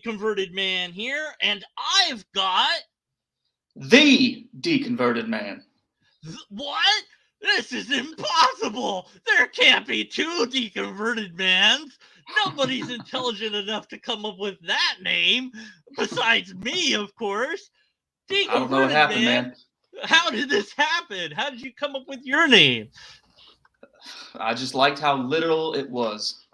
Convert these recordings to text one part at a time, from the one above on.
Deconverted Man here, and I've got... The Deconverted Man. What? This is impossible! There can't be two Deconverted Mans! Nobody's intelligent enough to come up with that name, besides me, of course. I don't know what Deconverted happened, Man, man. how did this happen? How did you come up with your name? I just liked how literal it was.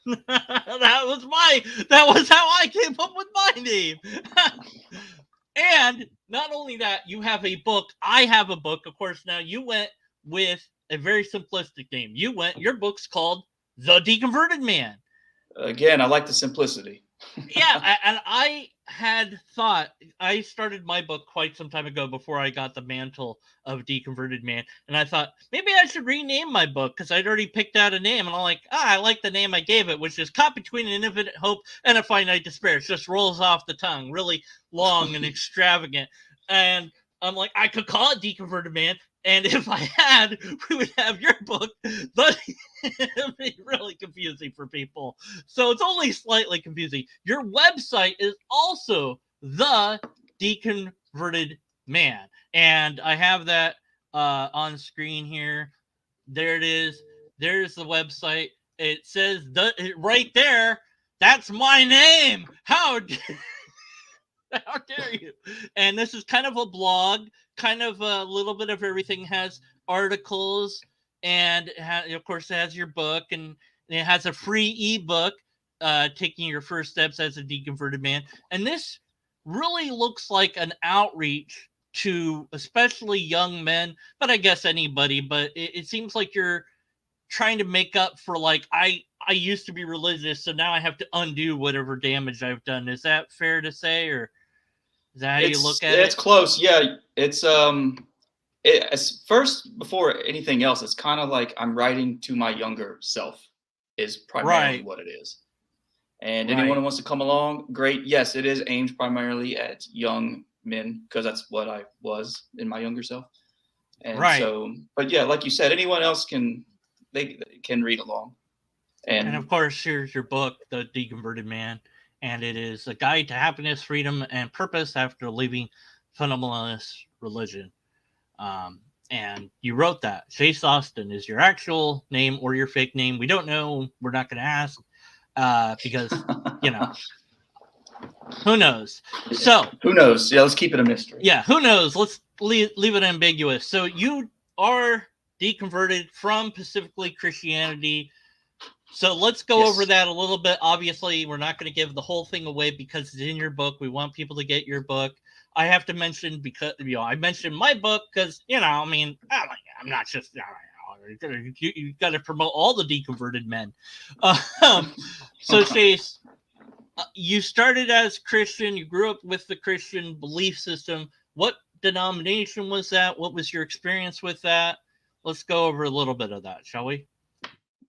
That was how I came up with my name. And not only that, you have a book. I have a book. Of course, now you went with a very simplistic name. Your book's called The Deconverted Man. Again, I like the simplicity. Yeah, and I had thought, I started my book quite some time ago before I got the mantle of Deconverted Man, and I thought maybe I should rename my book because I'd already picked out a name, and I'm like, I like the name I gave it, which is Caught Between an Infinite Hope and a Finite Despair. It just rolls off the tongue, really long and extravagant, and I'm like, I could call it Deconverted Man, and if I had, we would have your book, but it'd be really confusing for people. So it's only slightly confusing. Your website is also The Deconverted Man. And I have that on screen here. There it is. There's the website. It says right there. That's my name. How dare you? And this is kind of a blog, kind of a little bit of everything. Has articles, and of course it has your book, and it has a free ebook, taking your first steps as a deconverted man. And this really looks like an outreach to especially young men, but I guess anybody. But it seems like you're trying to make up for, like, I used to be religious, so now I have to undo whatever damage I've done. Is that fair to say, or is that how you look at It's it? close. Yeah, it's first before anything else. It's kind of like I'm writing to my younger self. Is primarily Right. what it is. And anyone Right. who wants to come along, great. Yes, it is aimed primarily at young men because that's what I was in my younger self. And Right. so, but yeah, like you said, anyone else they can read along. And of And course, here's your book, The Deconverted Man, and it is a guide to happiness, freedom, and purpose after leaving fundamentalist religion. And you wrote that. Chase Austin is your actual name or your fake name. We don't know. We're not going to ask, because, you know, who knows? So, who knows? Yeah, let's keep it a mystery. yeah, who knows? Let's leave it ambiguous. So, you are deconverted from specifically Christianity. So let's go over Yes. that a little bit. Obviously, we're not going to give the whole thing away because it's in your book. We want people to get your book. I have to mention, because I mentioned my book because I mean, I'm not just you got to promote all the deconverted men. Um, so Chase, you started as Christian. You grew up with the Christian belief system. What denomination was that? What was your experience with that? Let's go over a little bit of that, shall we?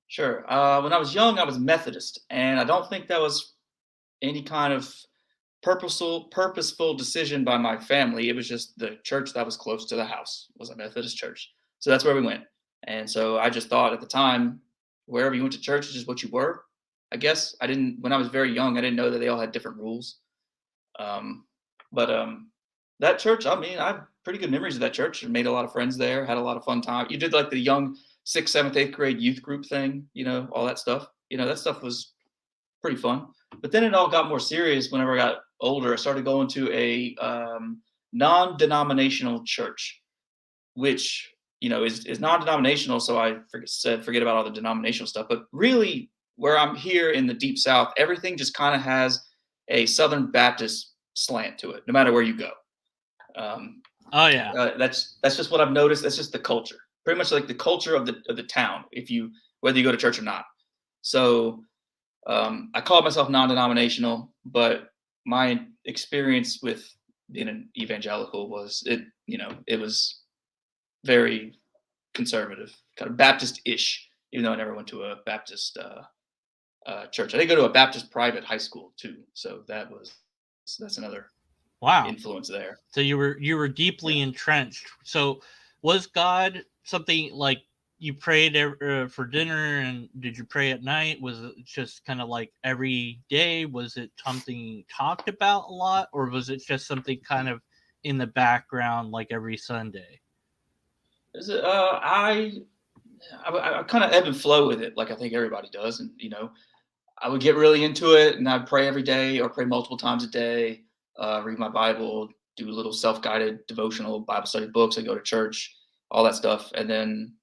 Sure. When I was young, I was Methodist, and I don't think that was any kind of purposeful decision by my family. It was just the church that was close to the house was a Methodist church, so that's where we went. And so I just thought at the time, wherever you went to church is just what you were. I guess I didn't when I was very young. I didn't know that they all had different rules. Um, but that church, I mean, I have pretty good memories of that church. I made a lot of friends there. Had a lot of fun time. You did like the young sixth, seventh, eighth grade youth group thing. All that stuff. That stuff was pretty fun. But then it all got more serious whenever I got older. I started going to a non-denominational church, which is non-denominational. So I forget about all the denominational stuff. But really, where I'm here in the Deep South, everything just kind of has a Southern Baptist slant to it, no matter where you go. Oh yeah. That's just what I've noticed. That's just the culture, pretty much like the culture of the town. Whether you go to church or not. So I call myself non-denominational, but my experience with being an evangelical was it was very conservative, kind of Baptist-ish, even though I never went to a Baptist church. I did go to a Baptist private high school too, so that's another Wow. influence there. So you were deeply Yeah. entrenched. So was God something like you prayed for dinner, and did you pray at night? Was it just kind of like every day? Was it something you talked about a lot, or was it just something kind of in the background, like every Sunday? Is it, I kind of ebb and flow with it, like I think everybody does, and I would get really into it, and I'd pray every day or pray multiple times a day, read my Bible, do little self-guided devotional Bible study books. I go to church, all that stuff, and then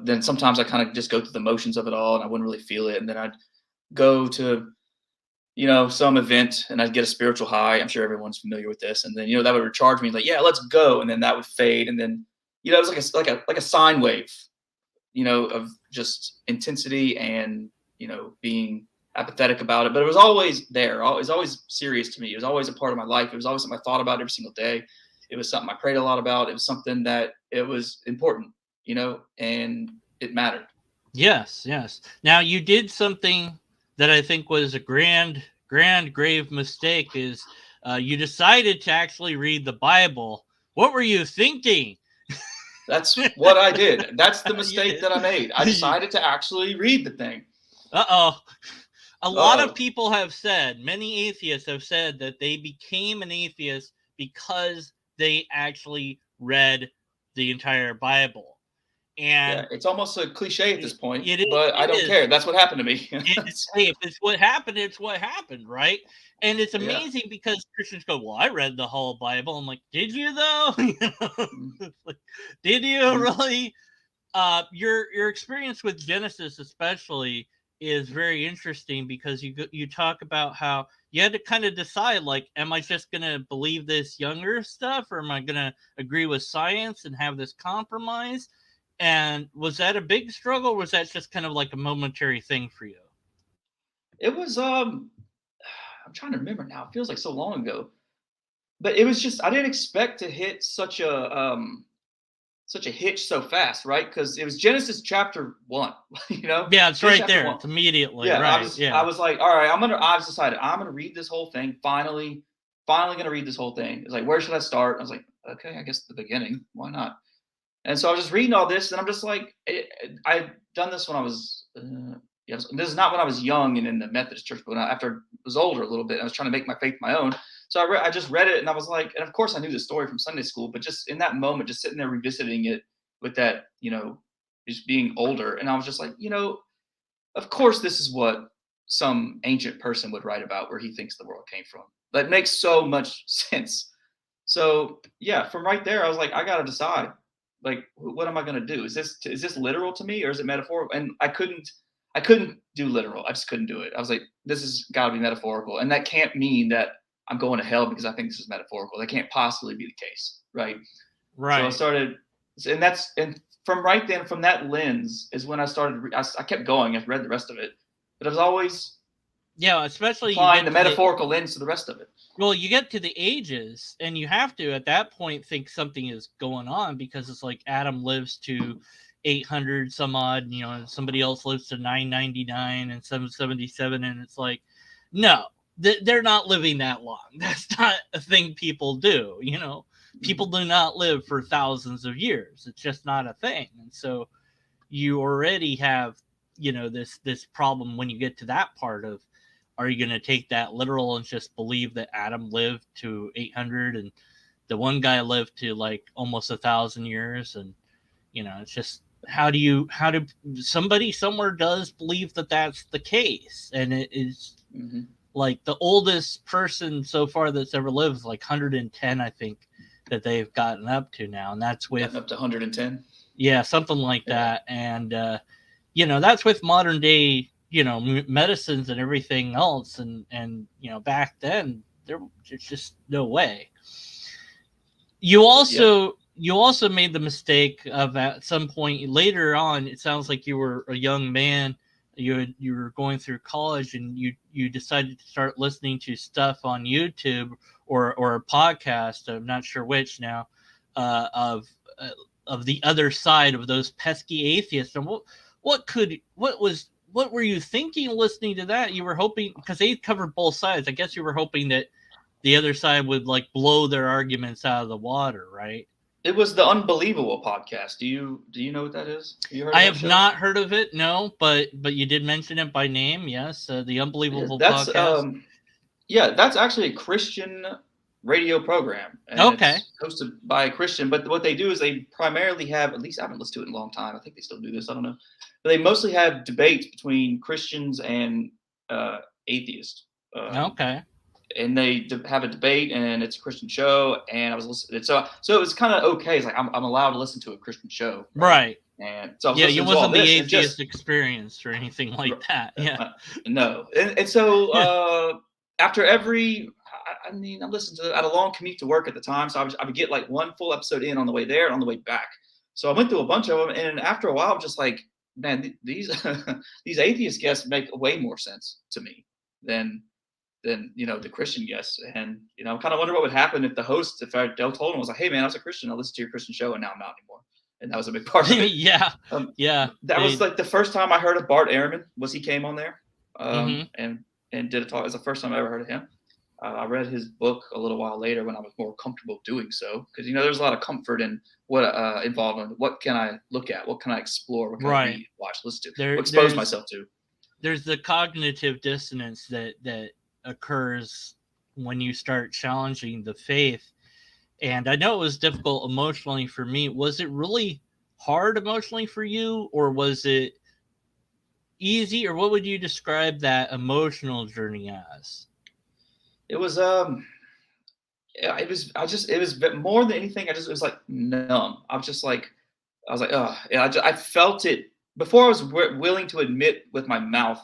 then sometimes I kind of just go through the motions of it all, and I wouldn't really feel it, and then I'd go to some event, and I'd get a spiritual high. I'm sure everyone's familiar with this, and then that would recharge me, like, yeah, let's go, and then that would fade, and then it was like a sine wave, of just intensity and being apathetic about it. But it was always there. It was always serious to me. It was always a part of my life. It was always something I thought about every single day. It was something I prayed a lot about. It was something that it was important, and it mattered. Yes, yes. Now you did something that I think was a grand, grave mistake. Is you decided to actually read the Bible. What were you thinking? That's what I did. That's the mistake that I made. I decided to actually read the thing. Uh-oh. A lot of people have said, many atheists have said that they became an atheist because they actually read the entire Bible. And it's almost a cliche at this point, it but I don't care. That's what happened to me. If it's what happened, it's what happened, right? And it's amazing because Christians go, well, I read the whole Bible. I'm like, did you though? Like, did you really? Your experience with Genesis especially is very interesting because you talk about how you had to kind of decide, like, am I just going to believe this younger stuff, or am I going to agree with science and have this compromise? And was that a big struggle, or was that just kind of like a momentary thing for you? It was I'm trying to remember now. It feels like so long ago. But it was just I didn't expect to hit such a hitch so fast, right? Because it was Genesis chapter 1, Yeah, it's Genesis right there. 1. It's immediately, Yeah, right. I was like, all right, I've decided I'm gonna read this whole thing. Finally gonna read this whole thing. It's like, where should I start? I was like, okay, I guess the beginning. Why not? And so I was just reading all this, and I'm just like, I'd done this when I was, yes, this is not when I was young and in the Methodist church, but after I was older a little bit, I was trying to make my faith my own. So I just read it, and I was like, and of course I knew the story from Sunday school, but just in that moment, just sitting there revisiting it with that, just being older, and I was just like, of course this is what some ancient person would write about where he thinks the world came from. That makes so much sense. So yeah, from right there, I was like, I got to decide, like, what am I going to do? Is this literal to me, or is it metaphorical? And I couldn't do literal. I just couldn't do it. I was like, this has got to be metaphorical, and that can't mean that I'm going to hell because I think this is metaphorical. That can't possibly be the case, right? So I started, and from right then, from that lens, is when I started. I kept going. I read the rest of it, but I was always especially applying the metaphorical lens to the rest of it. Well, you get to the ages, and you have to at that point think something is going on, because it's like Adam lives to 800 some odd, somebody else lives to 999 and 777, and it's like, no, they're not living that long. That's not a thing people do. People do not live for thousands of years. It's just not a thing. And so you already have, this problem when you get to that part of, are you going to take that literal and just believe that Adam lived to 800 and the one guy lived to like almost 1,000 years? And, it's just, how do somebody somewhere does believe that that's the case? And it is like the oldest person so far that's ever lived is like 110, I think, that they've gotten up to now. And that's with up to 110. Yeah, something like that. And, that's with modern day, medicines and everything else. And back then there's just no way. You also made the mistake of, at some point later on, it sounds like you were a young man, you were going through college, and you decided to start listening to stuff on YouTube or a podcast, I'm not sure which now, of the other side of those pesky atheists. And what were you thinking listening to that? You were hoping, because they covered both sides, I guess you were hoping that the other side would like blow their arguments out of the water, right? It was the Unbelievable podcast. Do you know what that is? Have you heard I of that have show? not heard of it, no, but you did mention it by name, yes. The Yes, Unbelievable that's Podcast. yeah, that's actually a Christian radio program, and Okay. it's hosted by a Christian. But what they do is they primarily have, at least I haven't listened to it in a long time. I think they still do this. I don't know, but they mostly have debates between Christians and uh, atheists. Um, Okay. and they have a debate, and it's a Christian show. And I was listening, so it was kind of okay. It's like I'm allowed to listen to a Christian show, right? Right. And so I was Yeah, you listening to all wasn't the this, and it atheist just experience or anything like that. Yeah. no. And so after every, I mean, I'm listening to, I had a long commute to work at the time, so I would get like one full episode in on the way there and on the way back. So I went through a bunch of them, and after a while, I'm just like, man, these these atheist guests make way more sense to me than the Christian guests. And I kind of wonder what would happen if the host, if I told him, I was like, hey man, I was a Christian, I listened to your Christian show, and now I'm not anymore. And that was a big part of it. Yeah. Yeah. That was like the first time I heard of Bart Ehrman. He came on there, Mhm. and did a talk. It was the first time I ever heard of him. I read his book a little while later when I was more comfortable doing so, because there's a lot of comfort in what involved in what can I look at, what can I explore, what can I read, watch, listen to, expose myself to. There's the cognitive dissonance that occurs when you start challenging the faith. And I know it was difficult emotionally for me. Was it really hard emotionally for you, or was it easy, or what would you describe that emotional journey as? It was it was it was more than anything. It was like numb. I was like, oh yeah. I felt it before I was willing to admit with my mouth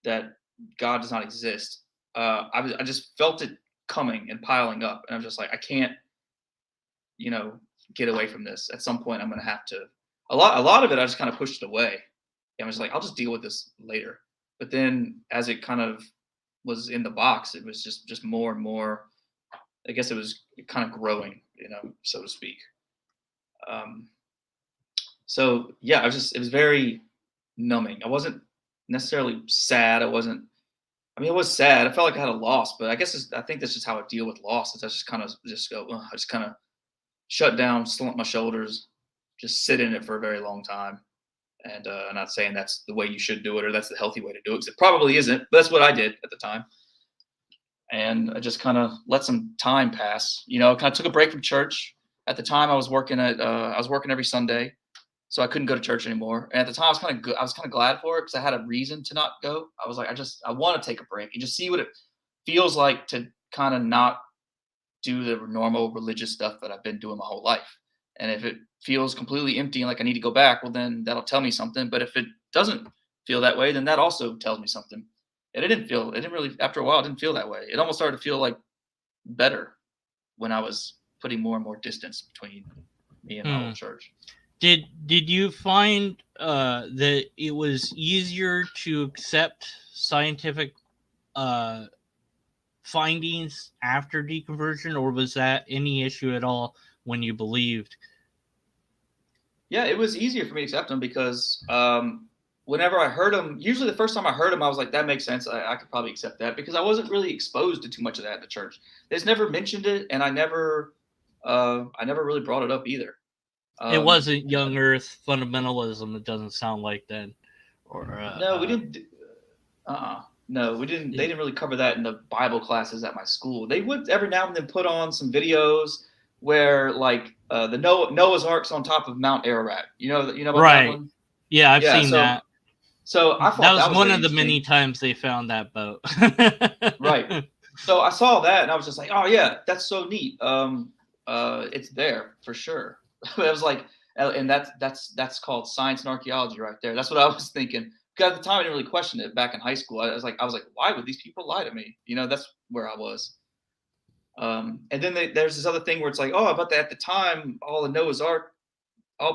that God does not exist. I just felt it coming and piling up, and I'm just like, I can't, get away from this. At some point, I'm gonna have to. A lot of it, I just kind of pushed it away. And I was like, I'll just deal with this later. But then, as it kind of was in the box, it was just more and more. I guess it was kind of growing, so to speak. So yeah, it was very numbing. I wasn't necessarily sad. I was sad. I felt like I had a loss, but I think that's just how I deal with loss. Is I just kind of just go, I just kind of shut down, slump my shoulders, just sit in it for a very long time. And I'm not saying that's the way you should do it or that's the healthy way to do it, because it probably isn't. But that's what I did at the time. And I just kind of let some time pass. Kind of took a break from church. At the time, I was working every Sunday, so I couldn't go to church anymore. And at the time, I was kind of glad for it, because I had a reason to not go. I was like, I want to take a break and just see what it feels like to kind of not do the normal religious stuff that I've been doing my whole life. And if it feels completely empty and like I need to go back, well, then that'll tell me something. But if it doesn't feel that way, then that also tells me something. And it didn't really, after a while, it didn't feel that way. It almost started to feel like better when I was putting more and more distance between me and my old church. Did you find that it was easier to accept scientific findings after deconversion, or was that any issue at all when you believed? Yeah, it was easier for me to accept them, because whenever I heard them, usually the first time I heard them, I was like, that makes sense. I could probably accept that, because I wasn't really exposed to too much of that in the church. They just never mentioned it, and I never really brought it up either. It wasn't young Earth fundamentalism. It doesn't sound like then. Or no, we didn't. No, we didn't. They didn't really cover that in the Bible classes at my school. They would every now and then put on some videos where, like, the Noah's Ark's on top of Mount Ararat. You know about that one? Yeah, I've seen that. So I thought that was one of the many times they found that boat. Right. So I saw that, and I was just like, oh yeah, that's so neat. It's there for sure. It was like, and that's called science and archaeology right there. That's what I was thinking. Because at the time I didn't really question it back in high school. I was like, why would these people lie to me? That's where I was. And then there's this other thing where it's like, oh, but at the time, all the Noah's Ark,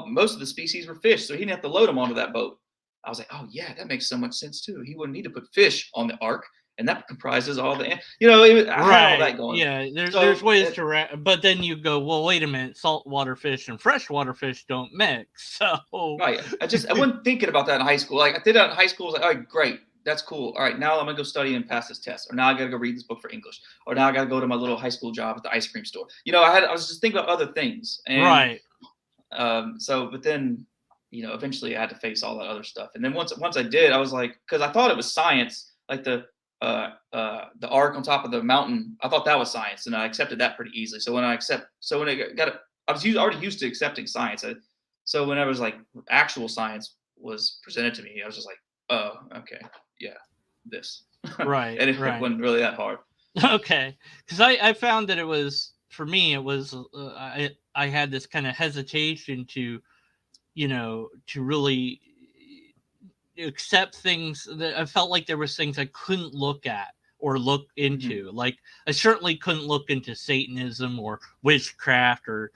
most of the species were fish, so he didn't have to load them onto that boat. I was like, oh yeah, that makes so much sense too. He wouldn't need to put fish on the ark, and that comprises all the, I had all that going. Yeah, there's ways to, but then you go, well, wait a minute, saltwater fish and freshwater fish don't mix. So right, I wasn't thinking about that in high school. Like I did that in high school. I was like, oh great, that's cool. All right, now I'm gonna go study and pass this test, or now I gotta go read this book for English, or now I gotta go to my little high school job at the ice cream store. I was just thinking about other things, and Right. but then eventually I had to face all that other stuff, and then once I did, I was like, because I thought it was science, like the arc on top of the mountain. I thought that was science, and I accepted that pretty easily. So when it got, I was already used to accepting science. So whenever it was like actual science was presented to me, I was just like, oh, okay, yeah, this, Right. and it Right. wasn't really that hard. Okay, because I found that it was, for me, it was I had this kind of hesitation to to really accept things that I felt like there was things I couldn't look at or look Hmm. into. Like I certainly couldn't look into Satanism or witchcraft or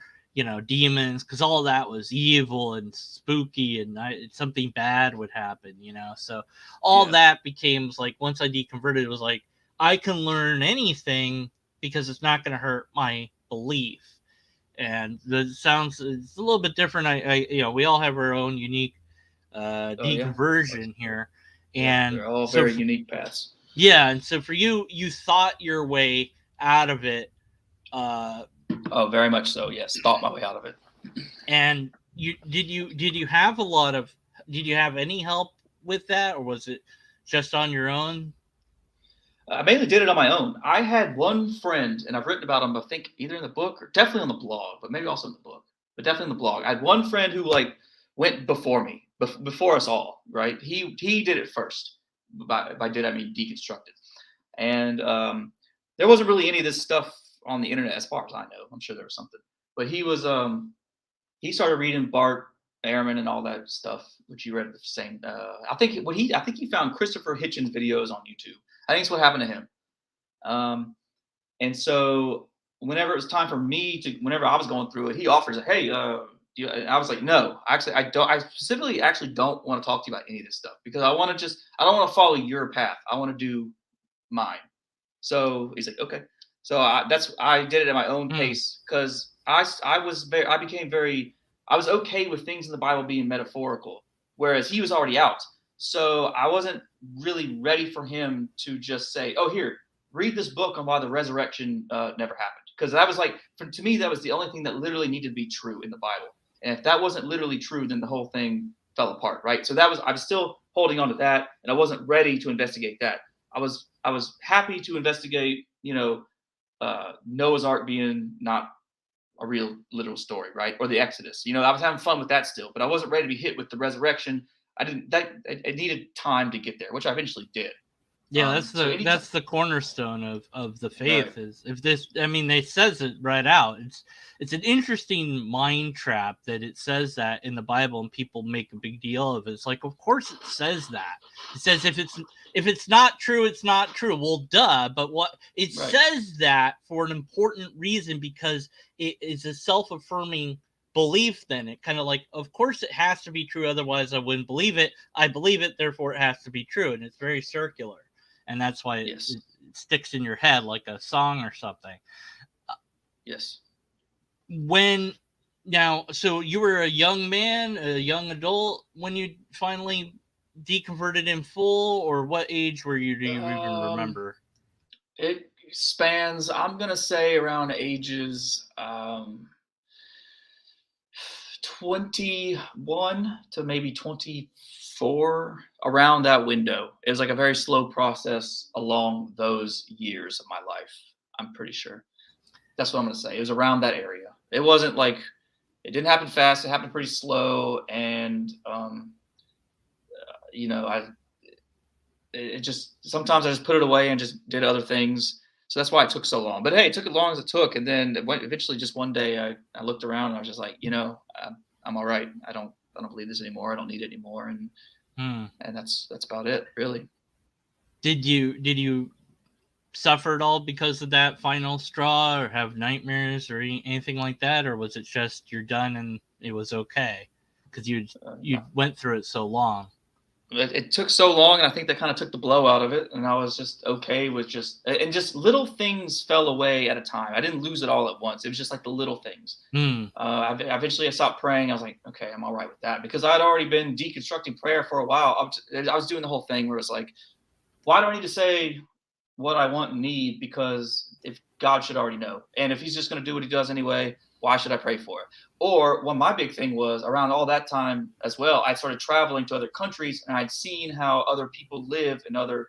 demons, because all that was evil and spooky, and something bad would happen. So all Yeah. that became like, once I deconverted, it was like I can learn anything because it's not going to hurt my belief. And the sounds, it's a little bit different. We all have our own unique Oh yeah. deconversion here. Yep. And They're all so very unique paths. yeah, and so for you, you thought your way out of it, uh Oh, very much so. Yes, thought my way out of it. and did you have a lot of, did you have any help with that, or was it just on your own? I mainly did it on my own. I had one friend, and I've written about him, I think either in the book or definitely on the blog, but maybe also in the book, but definitely in the blog. I had one friend who like went before me, before us all, right? He did it first. By did I mean deconstructed, and there wasn't really any of this stuff on the internet as far as I know. I'm sure there was something, but he started reading Bart Ehrman and all that stuff, which you read the same. I think he found Christopher Hitchens videos on YouTube. I think it's what happened to him. Um, and so whenever it was time for me to, whenever I was going through it, he offers, "Hey, and I was like, no, actually, I don't. I specifically actually don't want to talk to you about any of this stuff because I don't want to follow your path. I want to do mine." So he's like, okay. So I did it at my own Hmm. pace because I became very, I was okay with things in the Bible being metaphorical, whereas he was already out. So I wasn't really ready for him to just say, "Oh, here, read this book on why the resurrection never happened," because that was like, to me, that was the only thing that literally needed to be true in the Bible. And if that wasn't literally true, then the whole thing fell apart, right? So I was still holding on to that, and I wasn't ready to investigate that. I was happy to investigate, Noah's Ark being not a real literal story, right? Or the Exodus. I was having fun with that still, but I wasn't ready to be hit with the resurrection. I didn't. That it needed time to get there, which I eventually did. Yeah, that's So the anytime, that's the cornerstone of the right? faith. Is, if this, I mean, they says it right out. It's an interesting mind trap that it says that in the Bible, and people make a big deal of it. It's like, of course it says that. It says if it's not true, it's not true. Well, duh. But what it Right. says that for an important reason, because it is a self-affirming belief. Then it kind of like, of course it has to be true, otherwise I wouldn't believe it. I believe it, therefore it has to be true, and it's very circular, and that's why it, Yes. it sticks in your head like a song or something. Yes. When Now, so you were a young man, a young adult when you finally deconverted in full, or what age were you? Do you even Um, remember? it spans. I'm gonna say around ages 21 to maybe 24, around that window. It was like a very slow process along those years of my life. I'm pretty sure. That's what I'm gonna say. It was around that area. It wasn't like it didn't happen fast. It happened pretty slow, and I it just sometimes I just put it away and just did other things. So that's why it took so long. But hey, it took as long as it took, and then eventually, just one day, I looked around and I was just like, I'm all right. I don't believe this anymore. I don't need it anymore, Hmm. and that's about it, really. Did you suffer at all because of that final straw, or have nightmares or anything like that, or was it just you're done and it was okay because you No, went through it so long? it took so long, and I think that kind of took the blow out of it, and I was just okay with just little things fell away at a time. I didn't lose it all at once. It was just like the little things. Hmm. Eventually I stopped praying. I was like, okay, I'm all right with that because I'd already been deconstructing prayer for a while. I was doing the whole thing where it's like, why do I need to say what I want and need? Because if God should already know, and if He's just going to do what He does anyway, why should I pray for it? Or well, my big thing was around all that time as well. I started traveling to other countries, and I'd seen how other people live in other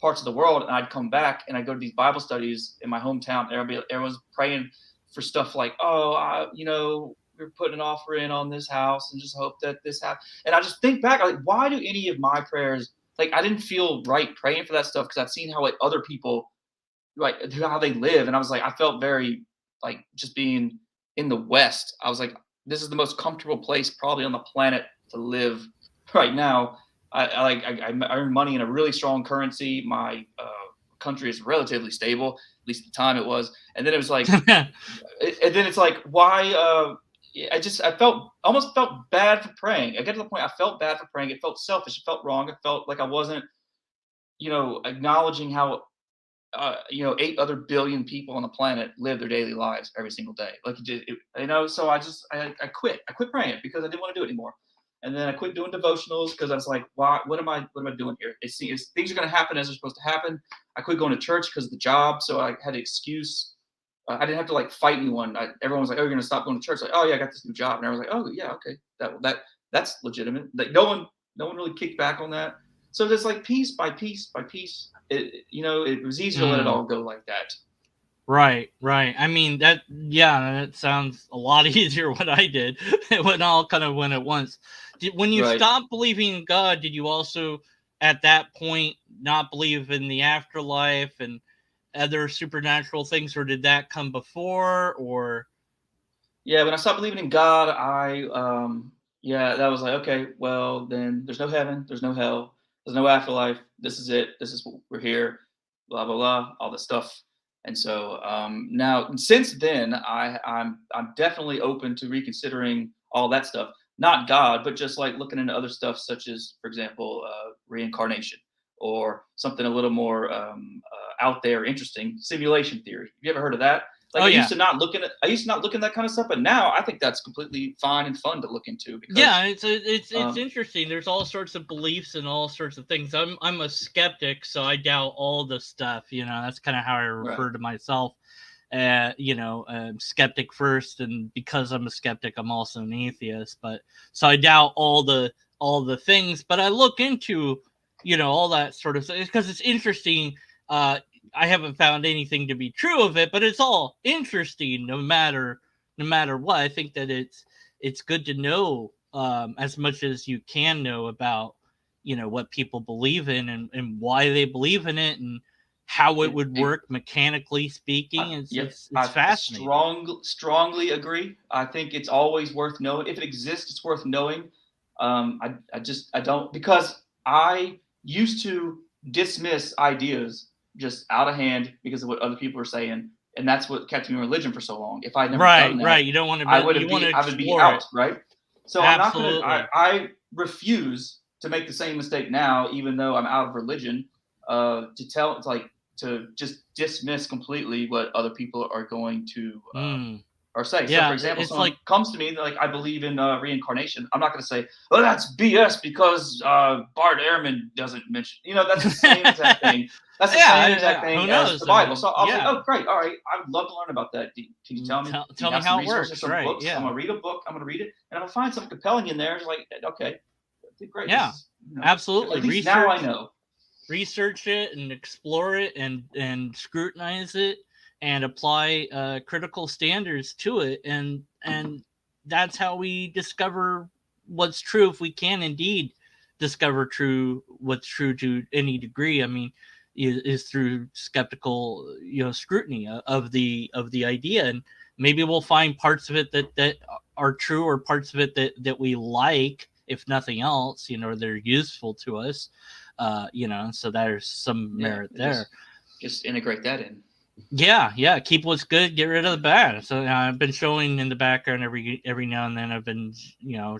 parts of the world, and I'd come back and I'd go to these Bible studies in my hometown. Everyone's praying for stuff like, we're putting an offer in on this house and just hope that this happens. And I just think back, like, why do any of my prayers, like, I didn't feel right praying for that stuff because I've seen how like other people, like how they live, and I was like, I felt very like just being in the West. I was like, this is the most comfortable place probably on the planet to live right now. I earn money in a really strong currency. My country is relatively stable, at least at the time it was. And then it was like, and then it's like, why? I almost felt bad for praying. I get to the point I felt bad for praying. It felt selfish. It felt wrong. It felt like I wasn't, acknowledging how 8 other billion people on the planet live their daily lives every single day. Like so I quit. I quit praying because I didn't want to do it anymore. And then I quit doing devotionals because I was like, why? What am I doing here? It's things are going to happen as they're supposed to happen. I quit going to church because of the job, so I had an excuse. I didn't have to like fight anyone. Everyone was like, "Oh, you're going to stop going to church?" Like, "Oh yeah, I got this new job," and I was like, "Oh yeah, okay, that's legitimate." Like no one really kicked back on that. So there's like piece by piece by piece. It was easy to let it all go like that. Right. I mean, that sounds a lot easier what I did. It all kind of went at once. When you stopped believing in God, did you also at that point not believe in the afterlife and other supernatural things, or did that come before? Or yeah, when I stopped believing in God, that was like, okay, well then there's no heaven, there's no hell, there's no afterlife. This is it. This is what we're here. Blah blah blah, all this stuff. And so now, since then, I'm definitely open to reconsidering all that stuff. Not God, but just like looking into other stuff, such as, for example, reincarnation, or something a little more out there, interesting, simulation theory. Have you ever heard of that? Like I used to not look into that kind of stuff, but now I think that's completely fine and fun to look into. Because, it's interesting. There's all sorts of beliefs and all sorts of things. I'm a skeptic, so I doubt all the stuff. That's kind of how I refer to myself. Skeptic first, and because I'm a skeptic, I'm also an atheist. But so I doubt all the things, but I look into all that sort of stuff because it's interesting. I haven't found anything to be true of it, but it's all interesting no matter what. I think that it's good to know as much as you can know about what people believe in and why they believe in it and how it would work mechanically speaking. It's fascinating. Strongly agree. I think it's always worth knowing. If it exists, it's worth knowing. I don't, because I used to dismiss ideas just out of hand because of what other people are saying, and that's what kept me in religion for so long. If I never done that, you don't want to. I would be out, right? So absolutely. I refuse to make the same mistake now, even though I'm out of religion. To just dismiss completely what other people are going to or say. So, for example, someone comes to me like, I believe in reincarnation. I'm not going to say, "Oh, that's BS," because Bart Ehrman doesn't mention. That's the same exact thing. That's the same exact thing as the Bible. So I'll say, "Oh, great, all right, I would love to learn about that. Can you tell me? Tell me how it works." Books? Yeah. I'm gonna read a book. I'm gonna read it, and if I find something compelling in there, it's like, okay, great. Yeah, absolutely. At least now I know. Research it and explore it and scrutinize it and apply critical standards to it, and that's how we discover what's true, if we can indeed discover what's true to any degree. I mean, is through skeptical scrutiny of the idea, and maybe we'll find parts of it that are true, or parts of it that we like, if nothing else, they're useful to us. So there's some merit there. Just integrate that in. Yeah. Keep what's good, get rid of the bad. So I've been showing in the background every now and then. I've been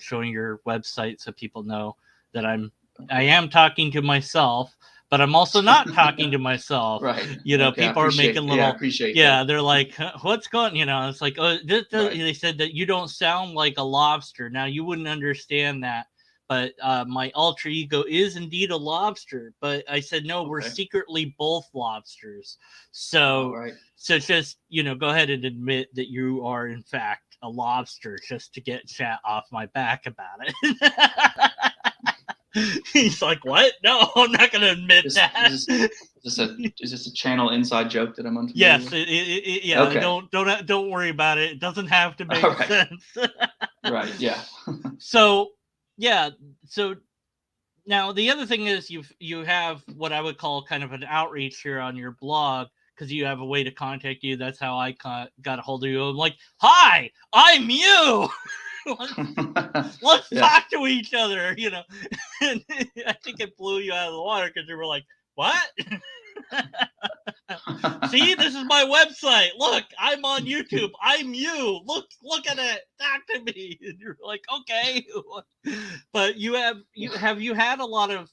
showing your website so people know that I am talking to myself, but I'm also not talking to myself. Right. People are making little. Yeah, I appreciate that. They're like, what's going? It's like, oh, they said that you don't sound like a lobster. Now you wouldn't understand that, but my alter ego is indeed a lobster. But I said, no, we're Okay. secretly both lobsters. All So, right. so just, go ahead and admit that you are in fact a lobster, just to get chat off my back about it. He's like, what? No, I'm not going to admit that. Is this a channel inside joke that I'm unfamiliar Yes, with? yeah. Okay. Don't worry about it. It doesn't have to make All right. sense. Right. Yeah. So, yeah. So now the other thing is you have what I would call kind of an outreach here on your blog, because you have a way to contact you. That's how I got a hold of you. I'm like, hi, I'm you. Let's Yeah. talk to each other. And I think it blew you out of the water because you were like, what? See, this is my website. Look, I'm on YouTube. I'm you. Look at it. Talk to me. And you're like, okay. But you had a lot of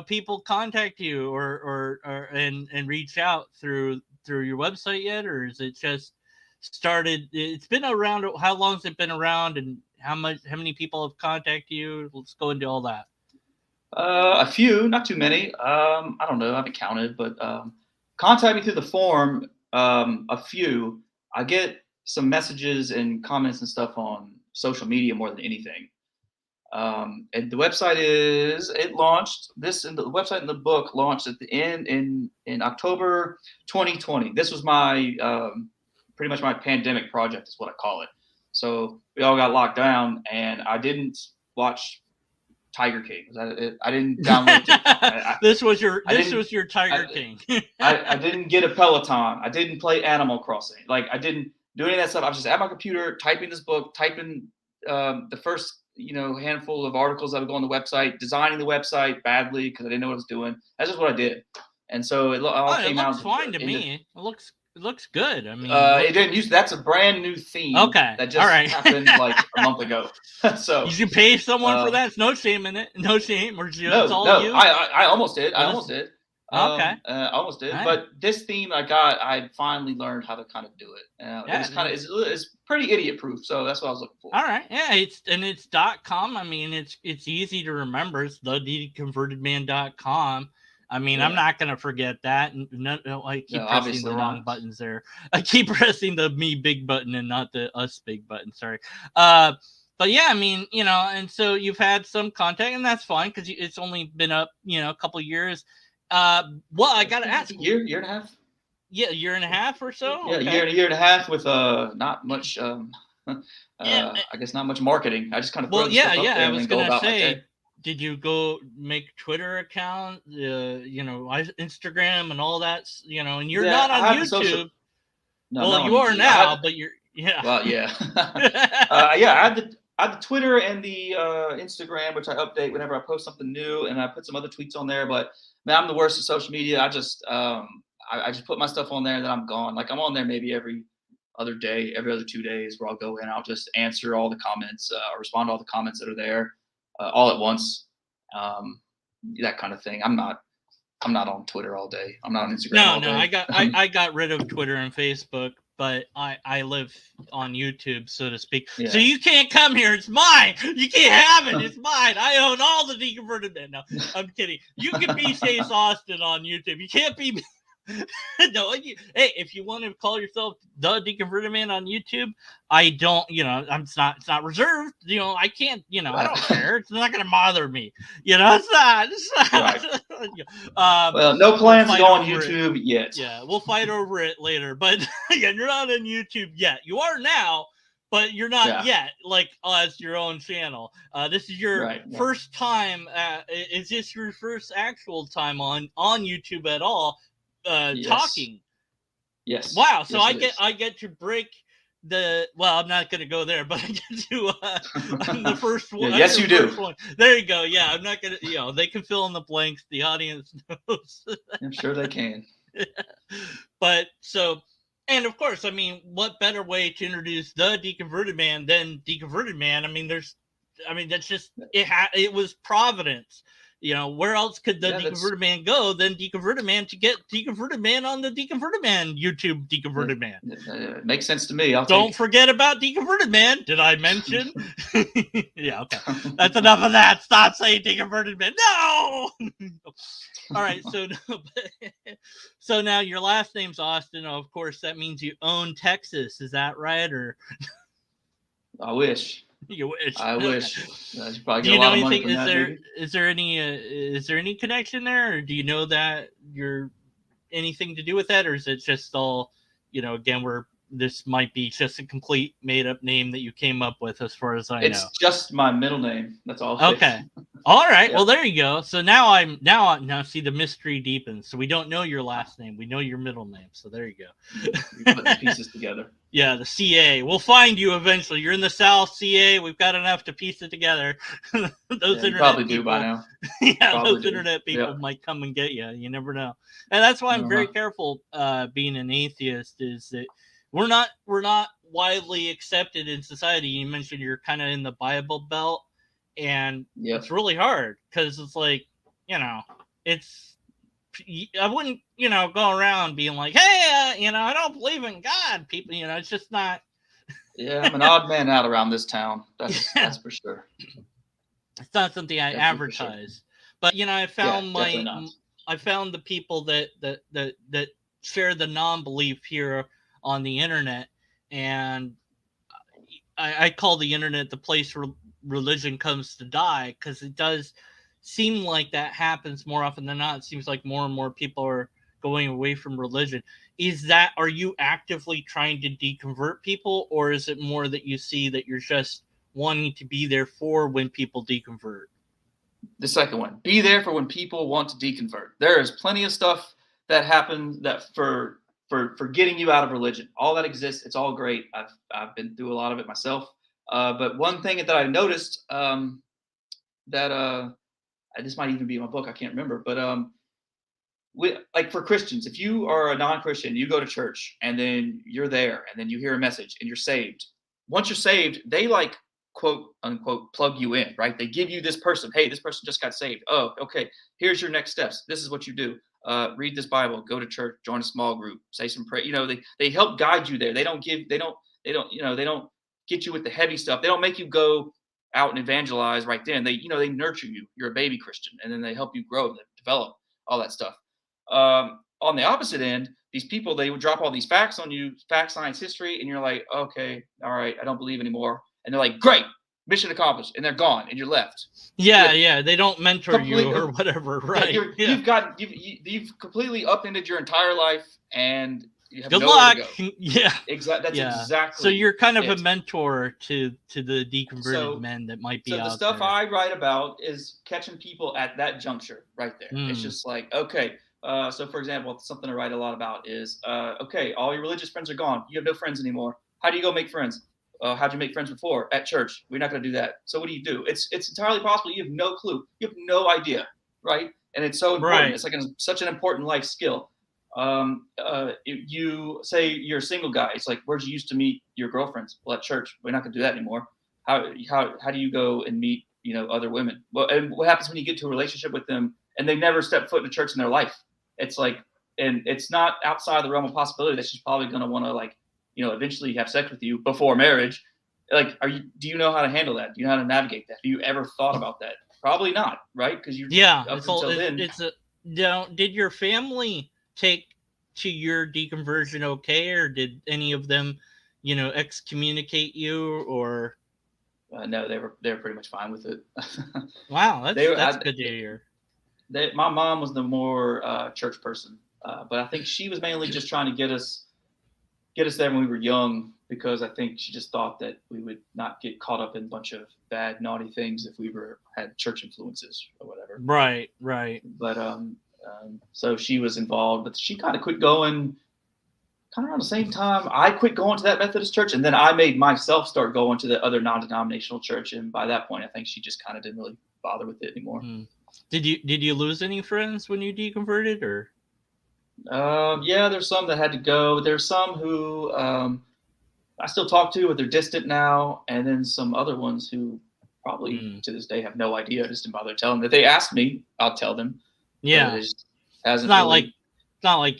people contact you or and reach out through your website yet, or is it just started? It's been around. How long has it been around, and how many people have contacted you? Let's go into all that. A few, not too many. I don't know. I haven't counted, but contact me through the forum. A few. I get some messages and comments and stuff on social media more than anything. And the website launched this, and the website and the book launched at the end in October 2020. This was my pretty much my pandemic project is what I call it. So we all got locked down, and I didn't watch Tiger King. I didn't download TikTok. This was your Tiger King. I didn't get a Peloton. I didn't play Animal Crossing. Like, I didn't do any of that stuff. I was just at my computer typing this book, typing the first handful of articles that would go on the website, designing the website badly because I didn't know what I was doing. That's just what I did. And so it all came out. It looks fine to me. It looks good. I mean, it didn't use. That's a brand new theme. Okay, that just happened like a month ago. So you should pay someone for that. It's no shame in it. No shame. Or it's all no. you. I almost did. I almost did. Okay. Almost did. Right. But this theme I finally learned how to kind of do it. It's pretty idiot proof. So that's what I was looking for. All right. Yeah. It's .com. I mean, it's easy to remember. It's thedeconvertedman.com. I mean, I'm not going to forget that. I keep pressing the wrong buttons there. I keep pressing the me big button and not the us big button. Sorry. But yeah, I mean, and so you've had some contact, and that's fine because it's only been up, a couple of years. Well, I got to ask. Year and a half? Yeah, a year and a half or so? Yeah, okay. year and a half with not much, I guess not much marketing. I just kind of throw stuff up there I was going to say, did you go make Twitter account, Instagram and all that, and you're not on YouTube. No, you are now, but you're, Well, yeah. I had the Twitter and the Instagram, which I update whenever I post something new, and I put some other tweets on there. But man, I'm the worst at social media. I just put my stuff on there and then I'm gone. Like, I'm on there maybe every other day, every other 2 days, where I'll go in. I'll just answer all the comments, or respond to all the comments that are there, all at once. That kind of thing. I'm not on Twitter all day. I'm not on Instagram all day. I got rid of Twitter and Facebook, but I live on YouTube, so to speak. Yeah. So you can't come here. It's mine. You can't have it. It's mine. I own all the Deconverted Men. No, I'm kidding. You can be Chase Austin on YouTube. You can't be... No, hey, if you want to call yourself the Deconverted Man on YouTube, I don't, it's not reserved. I can't, I don't care. It's not going to bother me. It's not. Right. Well, no plans to go on YouTube yet. Yeah, we'll fight over it later. But yeah, you're not on YouTube yet. You are now, but you're not yet, like as your own channel. This is your first time. Is this your first actual time on YouTube at all? Yes. Talking. Yes. Wow. So yes, I get to break the. Well, I'm not going to go there, but I get to. I'm the first one. Yes, you do. One. There you go. Yeah, I'm not going to. They can fill in the blanks. The audience knows. I'm sure they can. But so, and of course, I mean, what better way to introduce the Deconverted Man than Deconverted Man? I mean, that's just it. It was Providence Where else could the Yeah, Deconverted Man go than Deconverted Man to get Deconverted Man on the Deconverted Man YouTube Deconverted Man? it makes sense to me. Don't forget about Deconverted Man. Did I mention? Yeah, okay. That's enough of that. Stop saying Deconverted Man. No! All right, so now your last name's Austin. Of course, that means you own Texas. Is that right? Or I wish. you wish? I wish. I should probably Do get you a know lot of money anything? from that, maybe. Is there any connection there, or do you know that you're anything to do with that, or is it just all again this might be just a complete made up name that you came up with, as far as I know? It's just my middle name. That's all. Okay. All right. Yep. Well, there you go. So now see the mystery deepens. So we don't know your last name. We know your middle name. So there you go. We put the pieces together. Yeah, the CA. We'll find you eventually. You're in the South, CA. We've got enough to piece it together. Those internet probably people, do by now. Yeah, probably those internet people might come and get you. You never know. And that's why I'm very careful being an atheist, is that we're not widely accepted in society. You mentioned you're kind of in the Bible Belt, and it's really hard because it's like, it's, I wouldn't, go around being like, hey, I don't believe in God. People, it's just not. Yeah, I'm an odd man out around this town. That's for sure. It's not something I advertise, but I found I found the people that share the non-belief here on the internet, and I call the internet the place where religion comes to die, because it does seem like that happens more often than not. It seems like more and more people are going away from religion. Are you actively trying to deconvert people, or is it more that you see that you're just wanting to be there for when people deconvert? The second one, be there for when people want to deconvert. There is plenty of stuff that happens that for getting you out of religion. All that exists. It's all great. I've been through a lot of it myself. But one thing that I noticed that this might even be in my book, I can't remember, but like for Christians, if you are a non-Christian, you go to church and then you're there and then you hear a message and you're saved. Once you're saved, they like quote unquote plug you in, right? They give you this person. Hey, this person just got saved. Oh, okay. Here's your next steps. This is what you do. Read this Bible, go to church, join a small group, say some prayer. They help guide you there. They don't get you with the heavy stuff. They don't make you go out and evangelize right then. They nurture you. You're a baby Christian, and then they help you grow, develop, all that stuff. On the opposite end, these people, they would drop all these facts on you, fact, science, history, and you're like, okay, all right, I don't believe anymore. And they're like, great, mission accomplished, and they're gone, and you're left. Yeah, they don't mentor you or whatever, right? You've completely upended your entire life, and you have good nowhere luck. to go. Yeah, exactly. That's exactly. So you're kind of a mentor to the deconverted men that might be out there. So the stuff I write about is catching people at that juncture right there. It's just like, okay. So for example, something I write a lot about is, okay, all your religious friends are gone. You have no friends anymore. How do you go make friends? How'd you make friends before? At church. We're not going to do that. So what do you do? It's entirely possible. You have no clue. You have no idea, right? And it's so important. Right. It's like such an important life skill. You say you're a single guy. It's like, where'd you used to meet your girlfriends? Well, at church. We're not going to do that anymore. How do you go and meet other women? Well, and what happens when you get to a relationship with them and they never step foot in a church in their life? It's like, and it's not outside the realm of possibility that she's probably going to want to eventually have sex with you before marriage. Like, do you know how to handle that? Do you know how to navigate that? Have you ever thought about that? Probably not, right? Because did your family take to your deconversion okay, or did any of them, excommunicate you, or? No, they were pretty much fine with it. Wow, that's good to hear. My mom was the more church person, but I think she was mainly just trying to get us there when we were young, because I think she just thought that we would not get caught up in a bunch of bad, naughty things if we had church influences or whatever. Right. But so she was involved, but she kind of quit going kind of around the same time. I quit going to that Methodist church, and then I made myself start going to the other non-denominational church. And by that point, I think she just kind of didn't really bother with it anymore. Did you lose any friends when you deconverted, or? Yeah, there's some that had to go. There's some who I still talk to, but they're distant now, and then some other ones who probably Mm. to this day have no idea. I just didn't bother telling them. If they ask me, I'll tell them. But Yeah. it just It's hasn't not like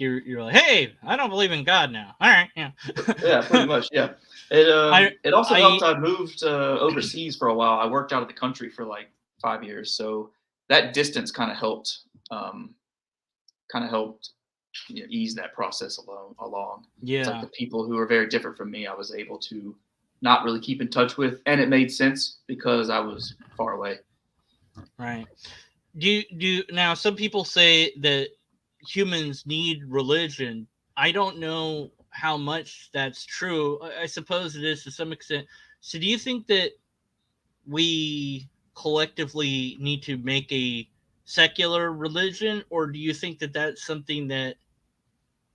really. you're like, hey, I don't believe in God now. All right, yeah. Yeah, pretty much. Yeah. It I it also helped. I I moved overseas for a while. I worked out of the country for like 5 years, so that distance um, kind of helped ease that process along. It's like yeah, the people who are very different from me, I was able to not really keep in touch with, and it made sense because I was far away. right. Do now some people say that humans need religion. I don't know how much that's true. I suppose it is to some extent. So do you think that we collectively need to make a secular religion, or do you think that that's something that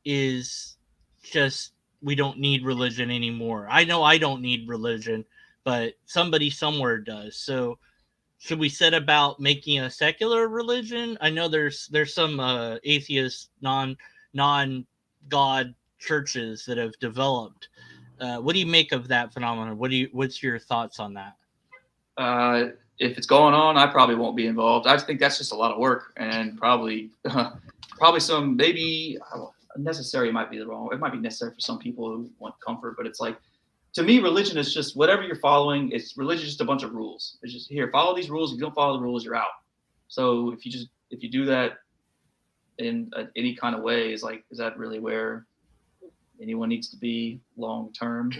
is just we don't need religion anymore? I know I don't need religion, but somebody somewhere does. So should we set about making a secular religion? I know there's some atheist non god churches that have developed. What do you make of that phenomenon? What's your thoughts on that? Uh, if it's going on, I probably won't be involved. I think that's just a lot of work and probably probably some maybe necessary might be the wrong. It might be necessary for some people who want comfort, but it's like to me, religion is just whatever you're following. It's religion is just a bunch of rules. It's just here, follow these rules. If you don't follow the rules, you're out. So if you do that in any kind of way, is that really where anyone needs to be long term?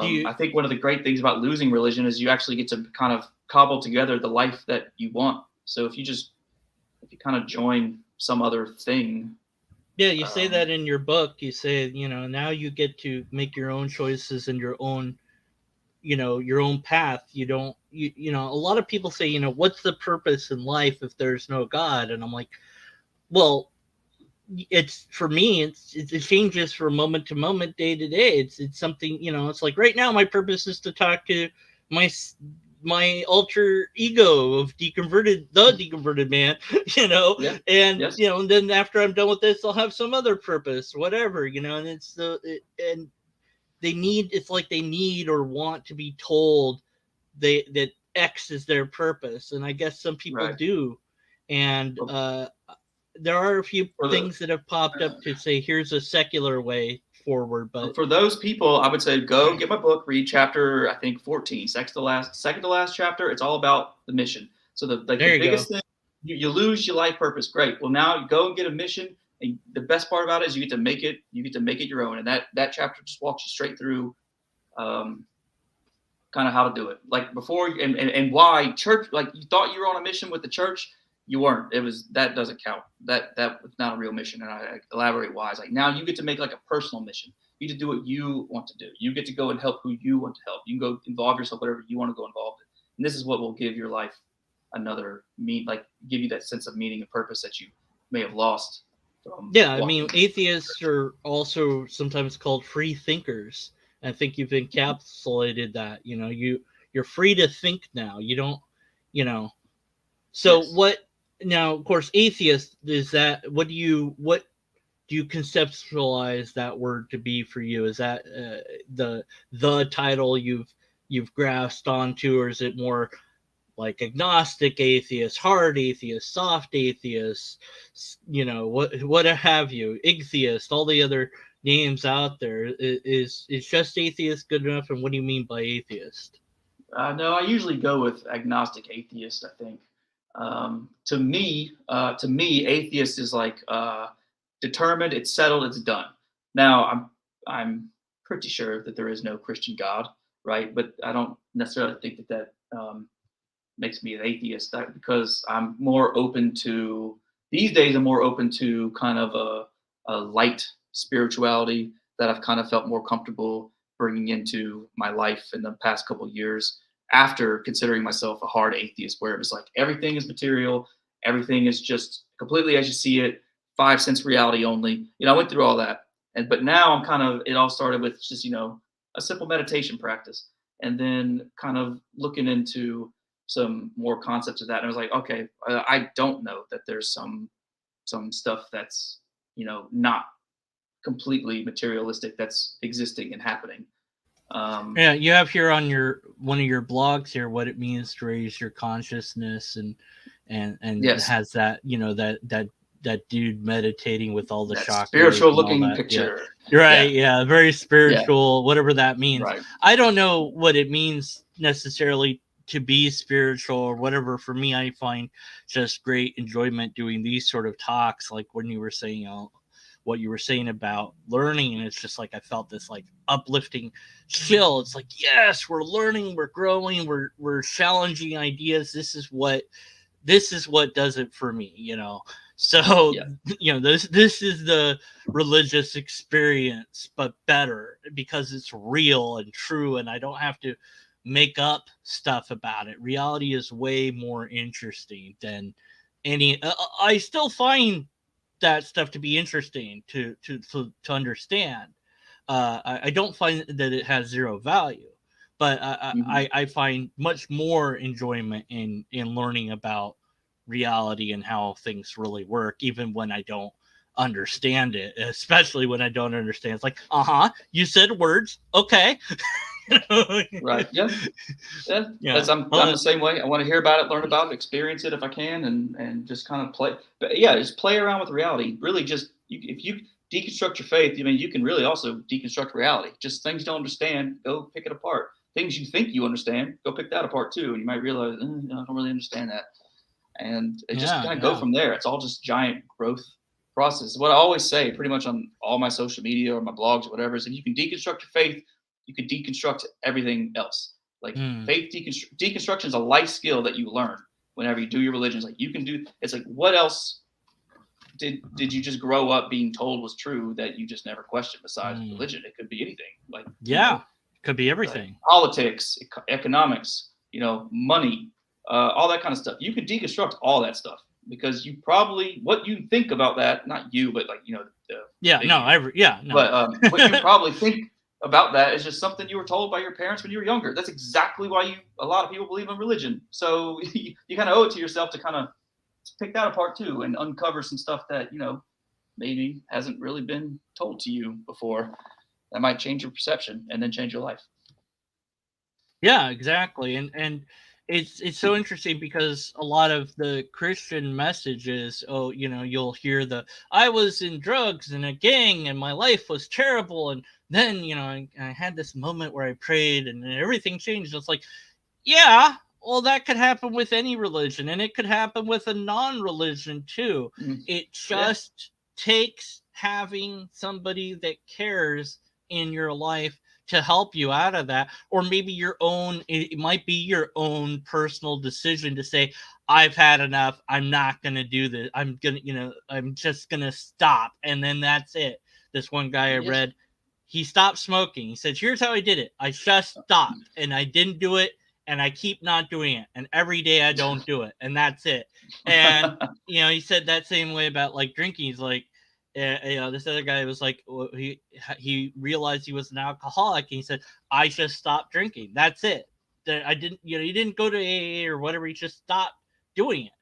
Do you I think one of the great things about losing religion is you actually get to kind of cobble together the life that you want. So if you kind of join some other thing, Yeah, you say um, that in your book. You say, now you get to make your own choices and your own, your own path. You don't, a lot of people say, what's the purpose in life if there's no God? And I'm like, well, it's for me, it changes from moment to moment, day to day. It's something, it's like right now, my purpose is to talk to my my alter ego of deconverted man, you know, yeah, and yes, and then after I'm done with this, I'll have some other purpose, whatever, and and it's like they need or want to be told that X is their purpose, and I guess some people right. do, and For, there are a few for the things that have popped up to say here's a secular way forward, but for those people, I would say go get my book, read chapter I think 14, second to last chapter. It's all about the mission. So the there you go. biggest thing you lose your life purpose. Great. Well, now you go and get a mission, and the best part about it is you get to make it. You get to make it your own, and that chapter just walks you straight through. Um, Kind of how to do it. Like before, and why church? Like you thought you were on a mission with the church, you weren't. It was that doesn't count. That was not a real mission. And I elaborate why. It's like now you get to make like a personal mission. You get to do what you want to do. You get to go and help who you want to help. You can go involve yourself whatever you want to go involved in. And this is what will give your life another like give you that sense of meaning and purpose that you may have lost from Yeah, I mean, walking. atheists are also sometimes called free thinkers. I think you've encapsulated that. You're free to think now. You don't, you know. So Yes. what? Now, of course, atheist is that. What do you conceptualize that word to be for you? Is that the title you've grasped onto, or is it more like agnostic atheist, hard atheist, soft atheist, what have you, ichthyist, all the other names out there? Is just atheist good enough? And what do you mean by atheist? No, I usually go with agnostic atheist. I think to me, atheist is like determined, it's settled, it's done. Now, I'm pretty sure that there is no Christian God, right? But I don't necessarily think that makes me an atheist because I'm more open to these days. I'm more open to kind of a light spirituality that I've kind of felt more comfortable bringing into my life in the past couple of years after considering myself a hard atheist, where it was like everything is material, everything is just completely as you see it, 5 sense reality only. I went through all that, but now I'm kind of. It all started with just a simple meditation practice, and then kind of looking into some more concepts of that. And I was like, okay, I don't know that there's some stuff that's not completely materialistic that's existing and happening. Yeah, you have here on your one of your blogs here what it means to raise your consciousness, and Yes, has that, that dude meditating with all the that chakras spiritual and all looking that. Yeah. picture. Right, Yeah, yeah, very yeah, spiritual, whatever that means. right. I don't know what it means necessarily to be spiritual or whatever. For me, I find just great enjoyment doing these sort of talks, like when you were saying, what you were saying about learning, and it's just like I felt this like uplifting chill. It's like, yes, we're learning, we're growing, we're challenging ideas. This is what does it for me. So, Yeah, this is the religious experience, but better because it's real and true, and I don't have to make up stuff about it. Reality is way more interesting than any. I still find that stuff to be interesting to understand. I don't find that it has zero value, but hmm I find much more enjoyment in learning about reality and how things really work, even when I don't understand it. Especially when I don't understand, it's like, you said words, okay. right. Yeah, yeah. Yeah. That's I'm Well, the same way. I want to hear about it, learn about it, experience it if I can, and just kind of play. But yeah, just play around with reality. Really, just if you deconstruct your faith, I mean, you can really also deconstruct reality. Just things you don't understand, go pick it apart. Things you think you understand, go pick that apart too, and you might realize, no, I don't really understand that. And it just yeah, kind of go yeah. from there. It's all just giant growth process. What I always say, pretty much on all my social media or my blogs or whatever, is if you can deconstruct your faith, you can deconstruct everything else. Like Mm, faith deconstruction is a life skill that you learn whenever you do your religion. It's like you can do. It's like what else did you just grow up being told was true that you just never questioned besides mm. religion? It could be anything. Like Yeah, could be like everything. politics, economics, money, all that kind of stuff. You can deconstruct all that stuff because you probably what you think about that, not you, but like the Yeah, big no, you. yeah, no. But what you probably think about that is just something you were told by your parents when you were younger. That's exactly why a lot of people believe in religion. So you kind of owe it to yourself to kind of pick that apart too and uncover some stuff that maybe hasn't really been told to you before. That might change your perception and then change your life. Yeah, exactly. And it's so interesting because a lot of the Christian messages, you'll hear the I was in drugs and a gang and my life was terrible, and then, I had this moment where I prayed and then everything changed. It's like, yeah, well, that could happen with any religion, and it could happen with a non-religion too. Mm. It Yeah. just takes having somebody that cares in your life to help you out of that, or maybe it might be your own personal decision to say, I've had enough, I'm not going to do this, I'm just going to stop, and then that's it. This one guy I Yes. read, he stopped smoking. He said, here's how I did it: I just stopped, and I didn't do it, and I keep not doing it, and every day I don't do it, and that's it. And he said that same way about like drinking. He's like, this other guy was like, he realized he was an alcoholic, and he said, I just stopped drinking. That's it. That I didn't, he didn't go to AA or whatever. He just stopped doing it.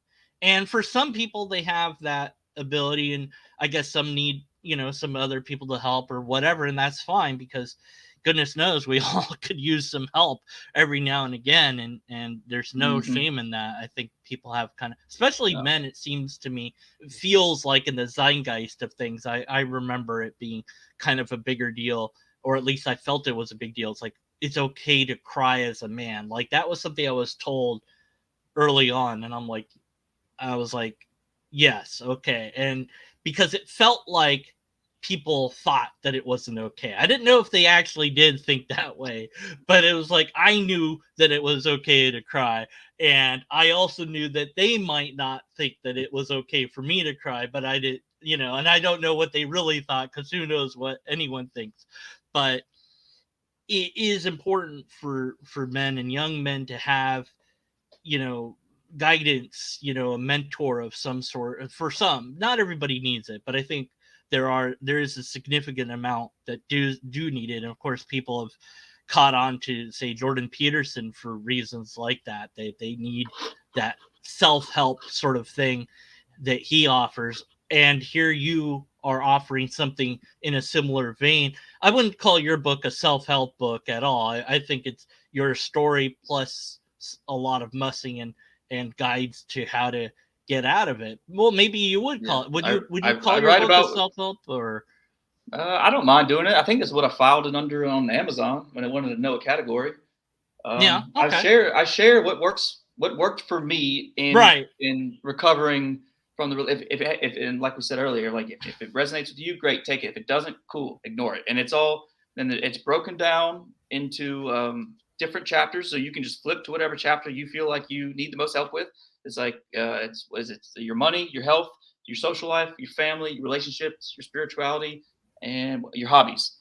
And for some people, they have that ability, and I guess some need, some other people to help or whatever, and that's fine, because goodness knows we all could use some help every now and again, and there's no hmm shame in that. I think people have kind of, especially No. men, it seems to me, feels like in the zeitgeist of things. I remember it being kind of a bigger deal, or at least I felt it was a big deal. It's like it's okay to cry as a man. Like that was something I was told early on, and I was like, yes, okay. And because it felt like people thought that it wasn't okay. I didn't know if they actually did think that way, but it was like I knew that it was okay to cry. And I also knew that they might not think that it was okay for me to cry, but I did, and I don't know what they really thought, because who knows what anyone thinks. But it is important for men and young men to have, you know guidance, a mentor of some sort. For some, not everybody needs it, but I think there is a significant amount that do need it. And of course, people have caught on to, say, Jordan Peterson for reasons like that. They need that self-help sort of thing that he offers. And here you are offering something in a similar vein. I wouldn't call your book a self-help book at all. I think it's your story plus a lot of mussing and guides to how to get out of it. Well, maybe you would call it. Would you call I your write book a about. self-help or? I don't mind doing it. I think that's what I filed it under on Amazon when I wanted to know a category. Yeah. Okay. I share what worked for me Right. in recovering from the if and like we said earlier, like if it resonates with you, great, take it. If it doesn't, cool, ignore it. And it's broken down into different chapters, so you can just flip to whatever chapter you feel like you need the most help with. It's like it's your money, your health, your social life, your family, your relationships, your spirituality, and your hobbies.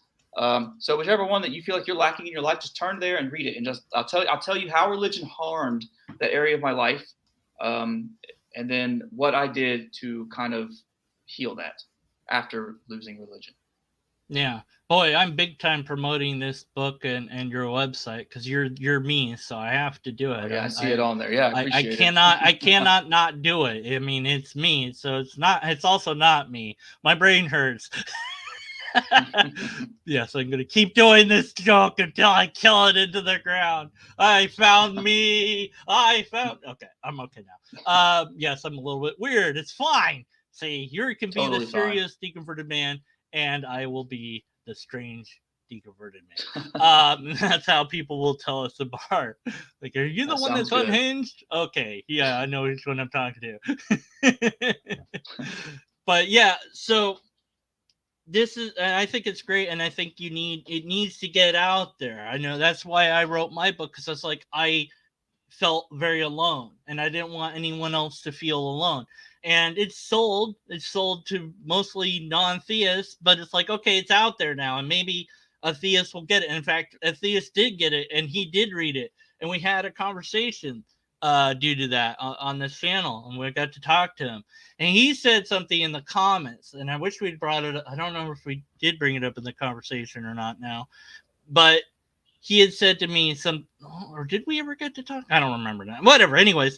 So whichever one that you feel like you're lacking in your life, just turn there and read it. And just I'll tell you how religion harmed that area of my life, and then what I did to kind of heal that after losing religion. Yeah. Boy, I'm big time promoting this book and your website because you're me, so I have to do it. Oh, yeah, I see it on there. Yeah, I appreciate it. I cannot not do it. I mean, it's me, so it's also not me. My brain hurts. Yes, I'm gonna keep doing this joke until I kill it into the ground. I found me. Okay, I'm okay now. Yes, I'm a little bit weird. It's fine. See, you can be Totally the fine. serious deconverted man, and I will be the strange deconverted man. That's how people will tell us apart. Like, are you the That one sounds that's good. unhinged? Okay, yeah, I know which one I'm talking to. But yeah, so this is, and I think it's great, and I think it needs to get out there. I know that's why I wrote my book, because it's like I felt very alone and I didn't want anyone else to feel alone. And it's sold to mostly non-theists, but it's like, okay, it's out there now, and maybe a theist will get it. In fact, a theist did get it, and he did read it, and we had a conversation due to that on this channel, and we got to talk to him, and he said something in the comments, and I wish we'd brought it up. I don't know if we did bring it up in the conversation or not now, but he had said to me or did we ever get to talk? I don't remember that. Whatever. Anyways,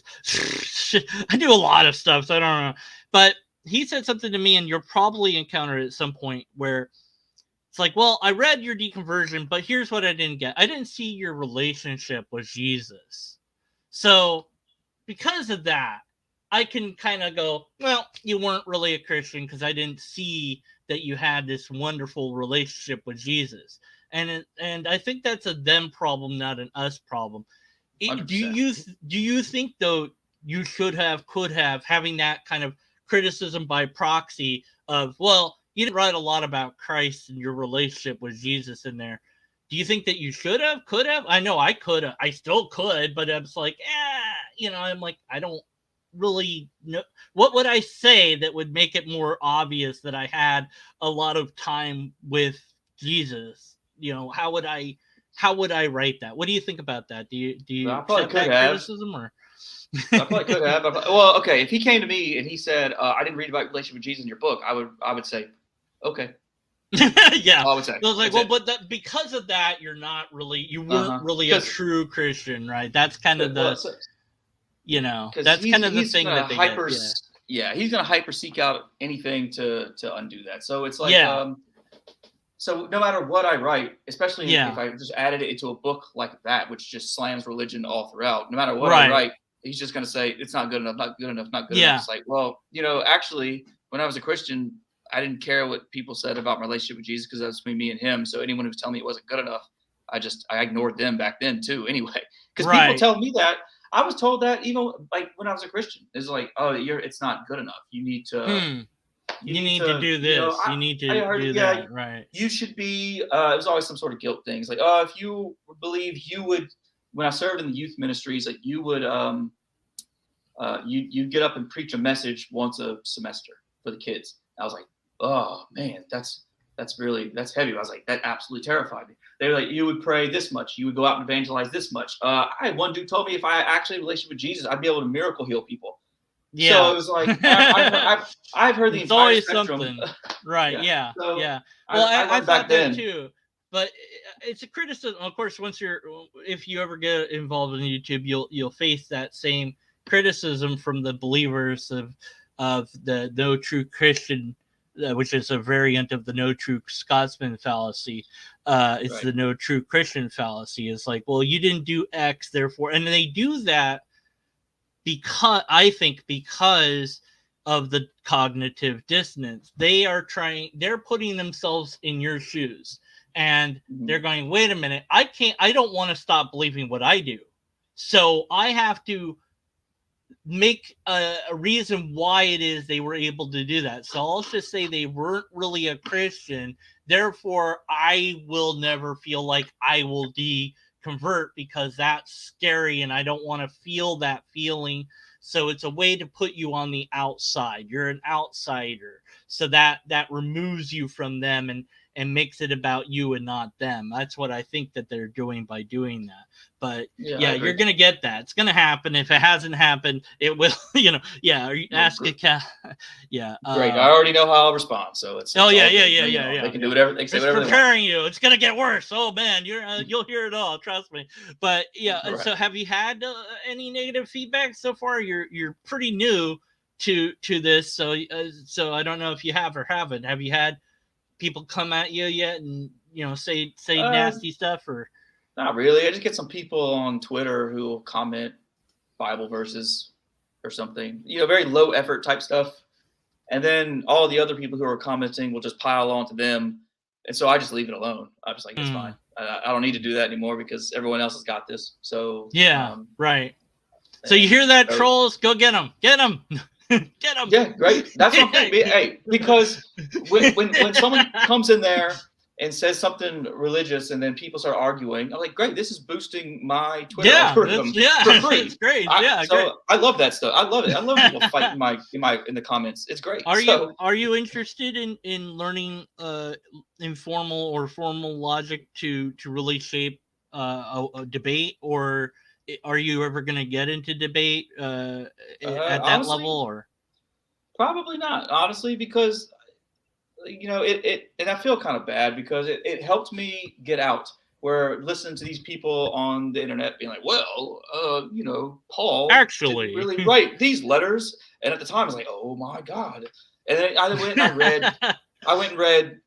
I do a lot of stuff, so I don't know. But he said something to me, and you'll probably encounter it at some point, where it's like, well, I read your deconversion, but here's what I didn't get. I didn't see your relationship with Jesus. So because of that, I can kind of go, well, you weren't really a Christian because I didn't see that you had this wonderful relationship with Jesus. And I think that's a them problem, not an us problem. Do 100%. you think though you could have having that kind of criticism by proxy of, well, you didn't write a lot about Christ and your relationship with Jesus in there. Do you think that you could have? I know I could have, I still could, but I was like, I'm like, I don't really know. What would I say that would make it more obvious that I had a lot of time with Jesus? How would I write that? What do you think about that? Do you I probably accept could that have. criticism, or? I probably could have. Well, okay. If he came to me and he said, "I didn't read about your relationship with Jesus in your book," I would say, "Okay." Yeah. I would say. So I was like, That's well, it. but that because of that, you weren't really a Because true Christian, right? That's kind of well, because that's kind of the he's thing gonna that they get. Yeah. yeah, he's gonna hyper seek out anything to undo that. So it's like Yeah. so no matter what I write, especially if Yeah. I just added it into a book like that, which just slams religion all throughout, no matter what I Right. write, he's just gonna say it's not good enough, not good enough, not good enough. Yeah. It's like, well, actually, when I was a Christian, I didn't care what people said about my relationship with Jesus because that was between me and him. So anyone who was telling me it wasn't good enough, I ignored them back then too. Anyway, because people Right. tell me that. I was told that even like when I was a Christian. It's like, oh, it's not good enough. You need to You need to do this. You need I to heard, do yeah, that. Right. you should be. It was always some sort of guilt thing. It's like, oh, if you believe you would, when I served in the youth ministries, like you would, you get up and preach a message once a semester for the kids. I was like, oh man, that's heavy. I was like, that absolutely terrified me. They were like, you would pray this much, you would go out and evangelize this much. I had one dude told me if I actually had a relationship with Jesus, I'd be able to miracle heal people. So Yeah. it was like I've heard the It's entire always spectrum. something. Right. Yeah. Yeah. So Yeah. Well, I I learned thought back that then. too. But it's a criticism. Of course, if you ever get involved in YouTube, you'll face that same criticism from the believers of the no true Christian which is a variant of the no true Scotsman fallacy. It's Right. the no true Christian fallacy. It's like, well, you didn't do X, therefore, and they do that because I think because of the cognitive dissonance. They're putting themselves in your shoes, and they're going, wait a minute, I don't want to stop believing what I do. So I have to make a reason why it is they were able to do that. So I'll just say they weren't really a Christian. Therefore, I will never feel like I will deconvert because that's scary and I don't want to feel that feeling. So it's a way to put you on the outside. You're an outsider. So that removes you from them and makes it about you and not them. That's what I think that they're doing by doing that. But yeah, you're gonna get that. It's gonna happen. If it hasn't happened, it will. Yeah. Are you ask a cat? Yeah. Great. I already know how I'll respond. So it's yeah. They can do whatever. They can say whatever. It's preparing you. It's gonna get worse. Oh man, you'll hear it all. Trust me. But yeah. Right. So have you had any negative feedback so far? You're pretty new to this, so I don't know if you have or haven't. Have you had people come at you yet and say nasty stuff or? Not really. I just get some people on Twitter who will comment Bible verses or something, very low effort type stuff. And then all the other people who are commenting will just pile on to them. And so I just leave it alone. I'm just like, it's fine. I don't need to do that anymore because everyone else has got this. So yeah, right. So you hear that, trolls? Go get them. Get them. Get them. Yeah, great. That's what I'm saying. Hey, because when someone comes in there and says something religious and then people start arguing, I'm like, great, this is boosting my Twitter algorithm for free. It's great. Great. I love that stuff. I love it. I love people fighting in the comments. It's great. Are you interested in learning informal or formal logic to really shape a debate, or are you ever going to get into debate at that honestly, level, or? Probably not, honestly, because it and I feel kind of bad because it helped me get out, where listening to these people on the internet being like, well, Paul actually didn't really write these letters, and at the time I was like, oh my God. And then I went and read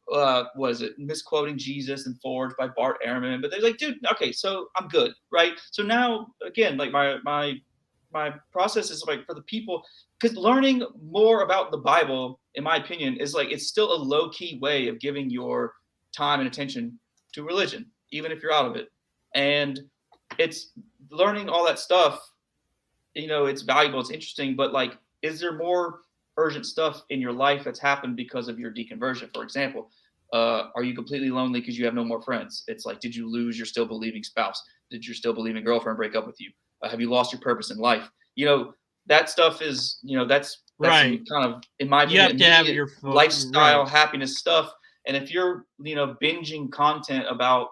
was it Misquoting Jesus and Forged by Bart Ehrman, but they're like, dude, okay, so I'm good, right? So now again, like my process is like for the people, because learning more about the Bible, in my opinion, is like it's still a low-key way of giving your time and attention to religion, even if you're out of it. And it's learning all that stuff, it's valuable, it's interesting, but like, is there more urgent stuff in your life that's happened because of your deconversion? For example, are you completely lonely because you have no more friends? It's like, did you lose your still believing spouse? Did your still believing girlfriend break up with you? Have you lost your purpose in life? That stuff is, that's right. Kind of, in my opinion, you have to have your lifestyle, happiness stuff. And if you're, binging content about,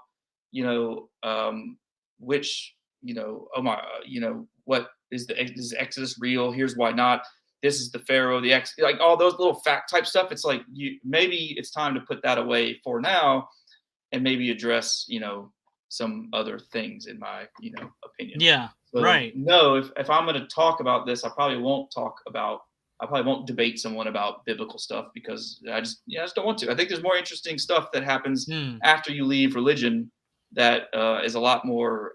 which, what is Exodus real? Here's why not. This is the Pharaoh, the X, like all those little fact type stuff. It's like maybe it's time to put that away for now, and maybe address, some other things, in my, opinion. Yeah. So, right. No, if I'm going to talk about this, I probably won't debate someone about biblical stuff because I just don't want to. I think there's more interesting stuff that happens after you leave religion that is a lot more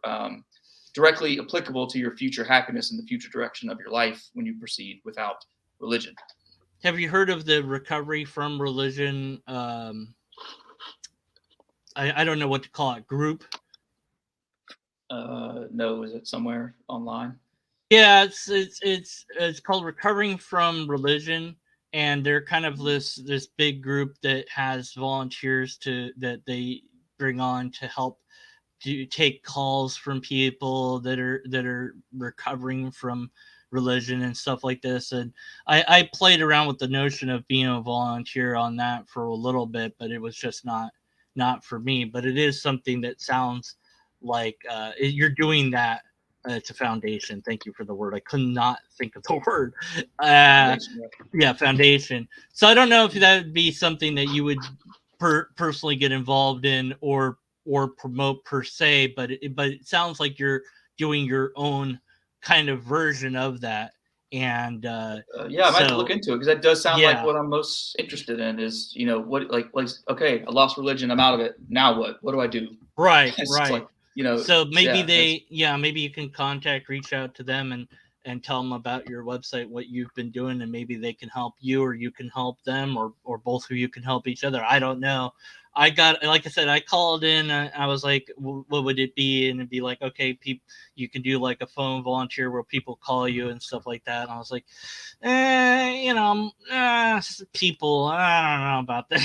directly applicable to your future happiness and the future direction of your life when you proceed without religion. Have you heard of the recovery from religion? I don't know what to call it. Group. No, is it somewhere online? Yeah, it's called Recovering from Religion, and they're kind of this big group that has volunteers that they bring on to help take calls from people that are recovering from religion and stuff like this. And I played around with the notion of being a volunteer on that for a little bit, but it was just not for me. But it is something that sounds like you're doing that. It's a foundation. Thank you for the word. I could not think of the word. Foundation. So I don't know if that would be something that you would personally get involved in or promote per se, but it sounds like you're doing your own kind of version of that. And Yeah, I might have to look into it because that does sound like yeah, what I'm most interested in. Is what like okay, I lost religion, I'm out of it. Now what? What do I do? right, It's like right. So maybe yeah, that's maybe you can reach out to them and tell them about your website, what you've been doing, and maybe they can help you, or you can help them, or both of you can help each other. I don't know. I got, like I said, I called in. I was like, what would it be? And it'd be like, okay, you can do like a phone volunteer where people call you and stuff like that. And I was like, people, I don't know about that.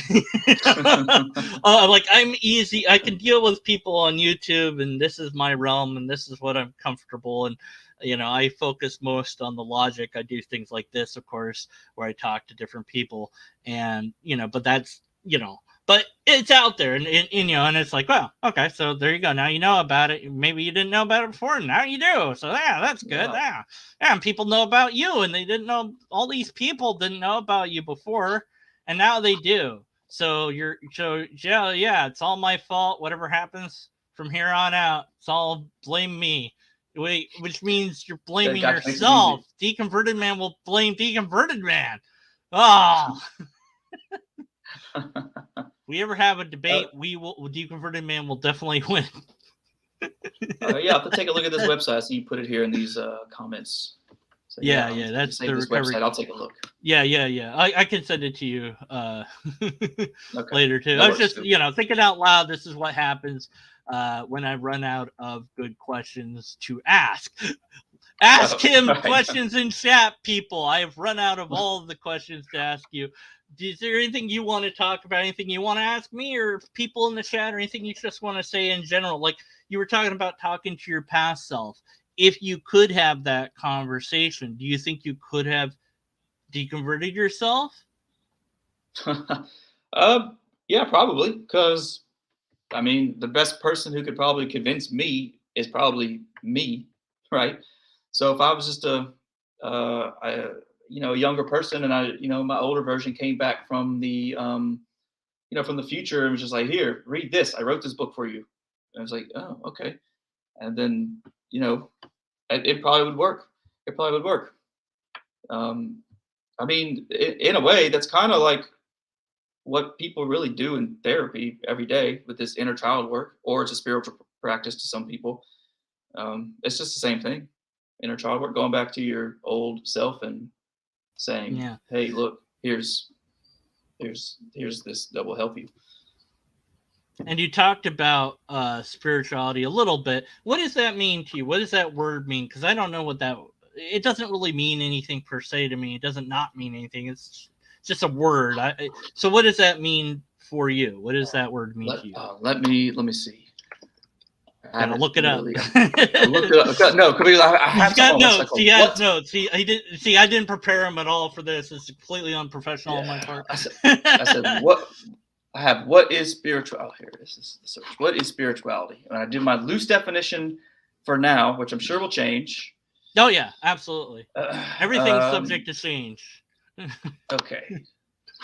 Like, I'm easy. I can deal with people on YouTube, and this is my realm, and this is what I'm comfortable. And I focus most on the logic. I do things like this, of course, where I talk to different people, and but that's but it's out there, and it's like, well, okay, so there you go. Now you know about it. Maybe you didn't know about it before, and now you do. So yeah, that's good. yeah. Yeah, and people know about you, and they didn't know. All these people didn't know about you before, and now they do. So yeah. It's all my fault. Whatever happens from here on out, it's all blame me. Wait, which means you're That blaming gotcha, makes it easy. yourself. Deconverted Man will blame Deconverted Man. Oh, we ever have a debate, Deconverted Man will definitely win. Yeah, I'll have to take a look at this website. So you put it here in these comments. So yeah, Yeah, I'm gonna that's save the this recovery. website. I'll take a look. Yeah. I can send it to you Okay, later too. that I was works just, too. Thinking out loud. This is what happens when I run out of good questions to ask. Ask him Right. questions in chat, people. I have run out of all of the questions to ask you. Is there anything you want to talk about? Anything you want to ask me or people in the chat, or anything you just want to say in general? Like you were talking about talking to your past self. If you could have that conversation, do you think you could have deconverted yourself? Yeah, probably. Because I mean, the best person who could probably convince me is probably me, right? So if I was just a younger person, and my older version came back from from the future and was just like, here, read this. I wrote this book for you. And I was like, oh, okay. And then, you know, it probably would work. It probably would work. Um, I mean, in a way, that's kind of like what people really do in therapy every day with this inner child work, or it's a spiritual practice to some people. It's just the same thing. Inner child work, going back to your old self and saying, Yeah. "Hey, look, here's this that will help you." And you talked about spirituality a little bit. What does that mean to you? What does that word mean? Because I don't know what that. It doesn't really mean anything per se to me. It doesn't not mean anything. It's just a word. So what does that mean for you? What does that word mean to you? Let me see. I have Gotta it look it up. literally. I looked it up. No, because I He's have something got on this like notes. a He has what? notes. He didn't see. I didn't prepare him at all for this. It's completely unprofessional on my Yeah, part. I said what? I have what is spiritual? Oh, here it is. This is the search. What is spirituality? And I do my loose definition for now, which I'm sure will change. Oh yeah, absolutely. Uh, Everything's subject to change. okay.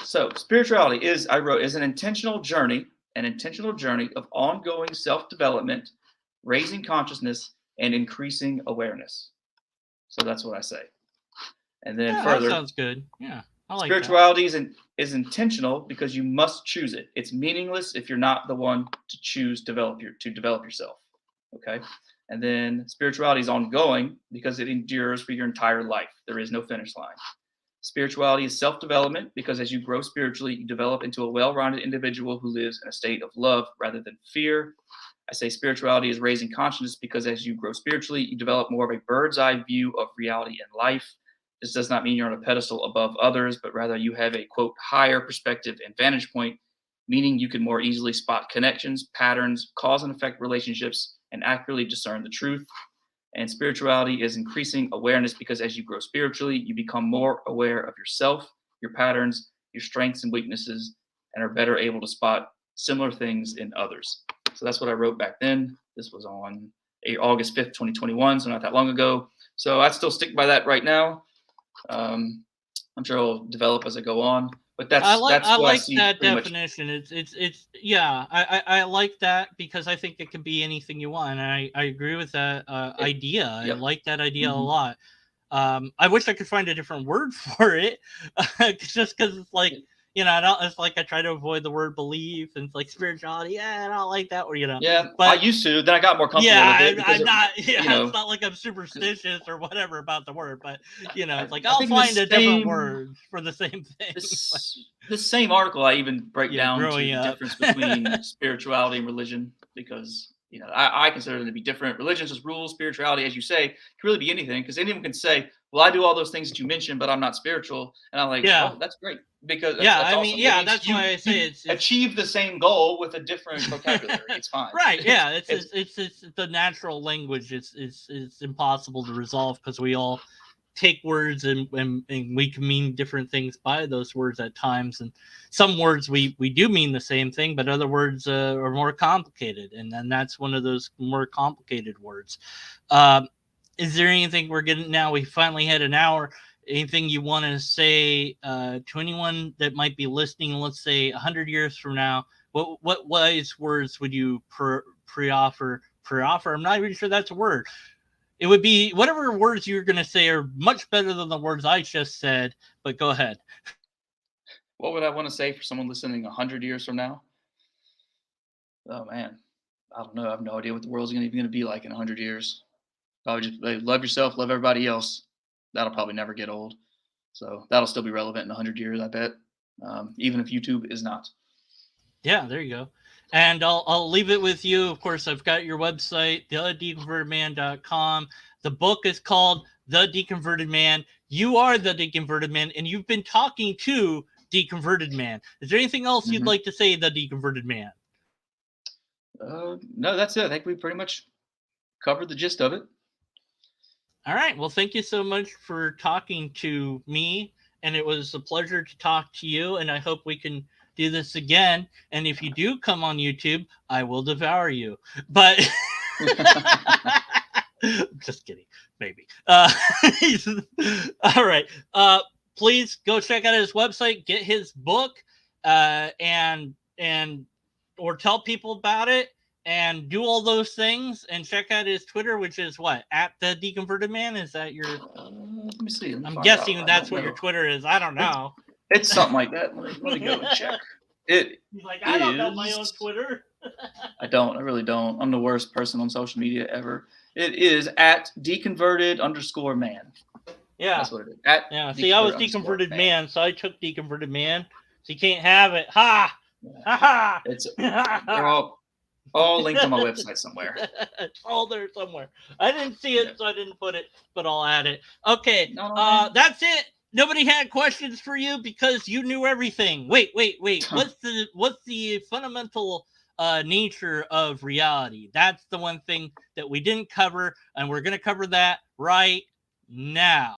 So spirituality is, I wrote, is an intentional journey of ongoing self-development, raising consciousness, and increasing awareness. So that's what I say. And then Yeah, that further, sounds good. Yeah, I like that. spirituality is intentional because you must choose it. It's meaningless if you're not the one to choose to develop yourself. Okay. And then spirituality is ongoing because it endures for your entire life. There is no finish line. Spirituality is self-development because as you grow spiritually, you develop into a well-rounded individual who lives in a state of love rather than fear. I say spirituality is raising consciousness because as you grow spiritually, you develop more of a bird's eye view of reality and life. This does not mean you're on a pedestal above others, but rather you have a quote higher perspective and vantage point, meaning you can more easily spot connections, patterns, cause and effect relationships, and accurately discern the truth. And spirituality is increasing awareness because as you grow spiritually, you become more aware of yourself, your patterns, your strengths and weaknesses, and are better able to spot similar things in others. So that's what I wrote back then. This was on August 5th, 2021, so not that long ago. So I still stick by that right now. I'm sure it'll develop as I go on, but that's I what I like see that pretty much. definition. It's yeah. I like that because I think it can be anything you want. And I agree with that It, idea. I yep. like that idea a Mm-hmm. lot. I wish I could find a different word for it, just because it's like, I don't. It's like I try to avoid the word belief, and it's like spirituality. Yeah, I don't like that word, Yeah, I But used to. Then I got more comfortable with yeah, it because I'm not. you Yeah, it's know, not like I'm superstitious or whatever about the word, but it's like I I'll think in the find a different same word for the same thing. this same article, I even break Yeah, down to growing the up. difference between spirituality and religion because I consider them to be different. Religion's just rules. Spirituality, as you say, can really be anything because anyone can say, "Well, I do all those things that you mentioned, but I'm not spiritual." And I'm like, Yeah, "Oh, that's great because yeah. that's I mean, awesome. It yeah. means That's you why I you say it's achieve the same goal with a different vocabulary. It's fine. right. Yeah, It's it's the natural language. It's impossible to resolve because we all take words and we can mean different things by those words at times, and some words we do mean the same thing, but other words are more complicated, and then that's one of those more complicated words. um, is there anything we're getting now? We finally had an hour. Anything you want to say to anyone that might be listening, let's say 100 years from now? What wise words would you pre-offer? I'm not even sure that's a word. It would be whatever words you're going to say are much better than the words I just said, but go ahead. what would I want to say for someone listening 100 years from now? Oh man, I don't know. I have no idea what the world's even going to be like in 100 years. Probably just love yourself, love everybody else. That'll probably never get old. So that'll still be relevant in 100 years, I bet. Even if YouTube is not. Yeah, there you go. And I'll leave it with you. Of course, I've got your website, thedeconvertedman.com. The book is called The Deconverted Man. You are the Deconverted Man, and you've been talking to Deconverted Man. Is there anything else you'd Mm-hmm. like to say, The Deconverted Man? No, that's it. I think we pretty much covered the gist of it. All right. Well, thank you so much for talking to me. And it was a pleasure to talk to you. And I hope we can do this again. And if you do come on YouTube, I will devour you. But just kidding. Maybe. All right. Please go check out his website, get his book, and or tell people about it and do all those things and check out his Twitter, which is what, at the Deconverted Man. Is that your? Let me see. I'm guessing that's what your Twitter is. I don't know. It's something like that. Let me go and check. It He's like, I don't know my own Twitter. I don't. I really don't. I'm the worst person on social media ever. It is at deconverted_man. Yeah. That's what it is. At yeah. See, I was Deconverted Man, so I took Deconverted Man. So you can't have it. Ha! Yeah. Ha ha! It's they're all linked on my website somewhere. It's all there somewhere. I didn't see it, so I didn't put it, but I'll add it. Okay. No, that's it. Nobody had questions for you because you knew everything. Wait. What's the fundamental nature of reality? That's the one thing that we didn't cover, and we're gonna cover that right now.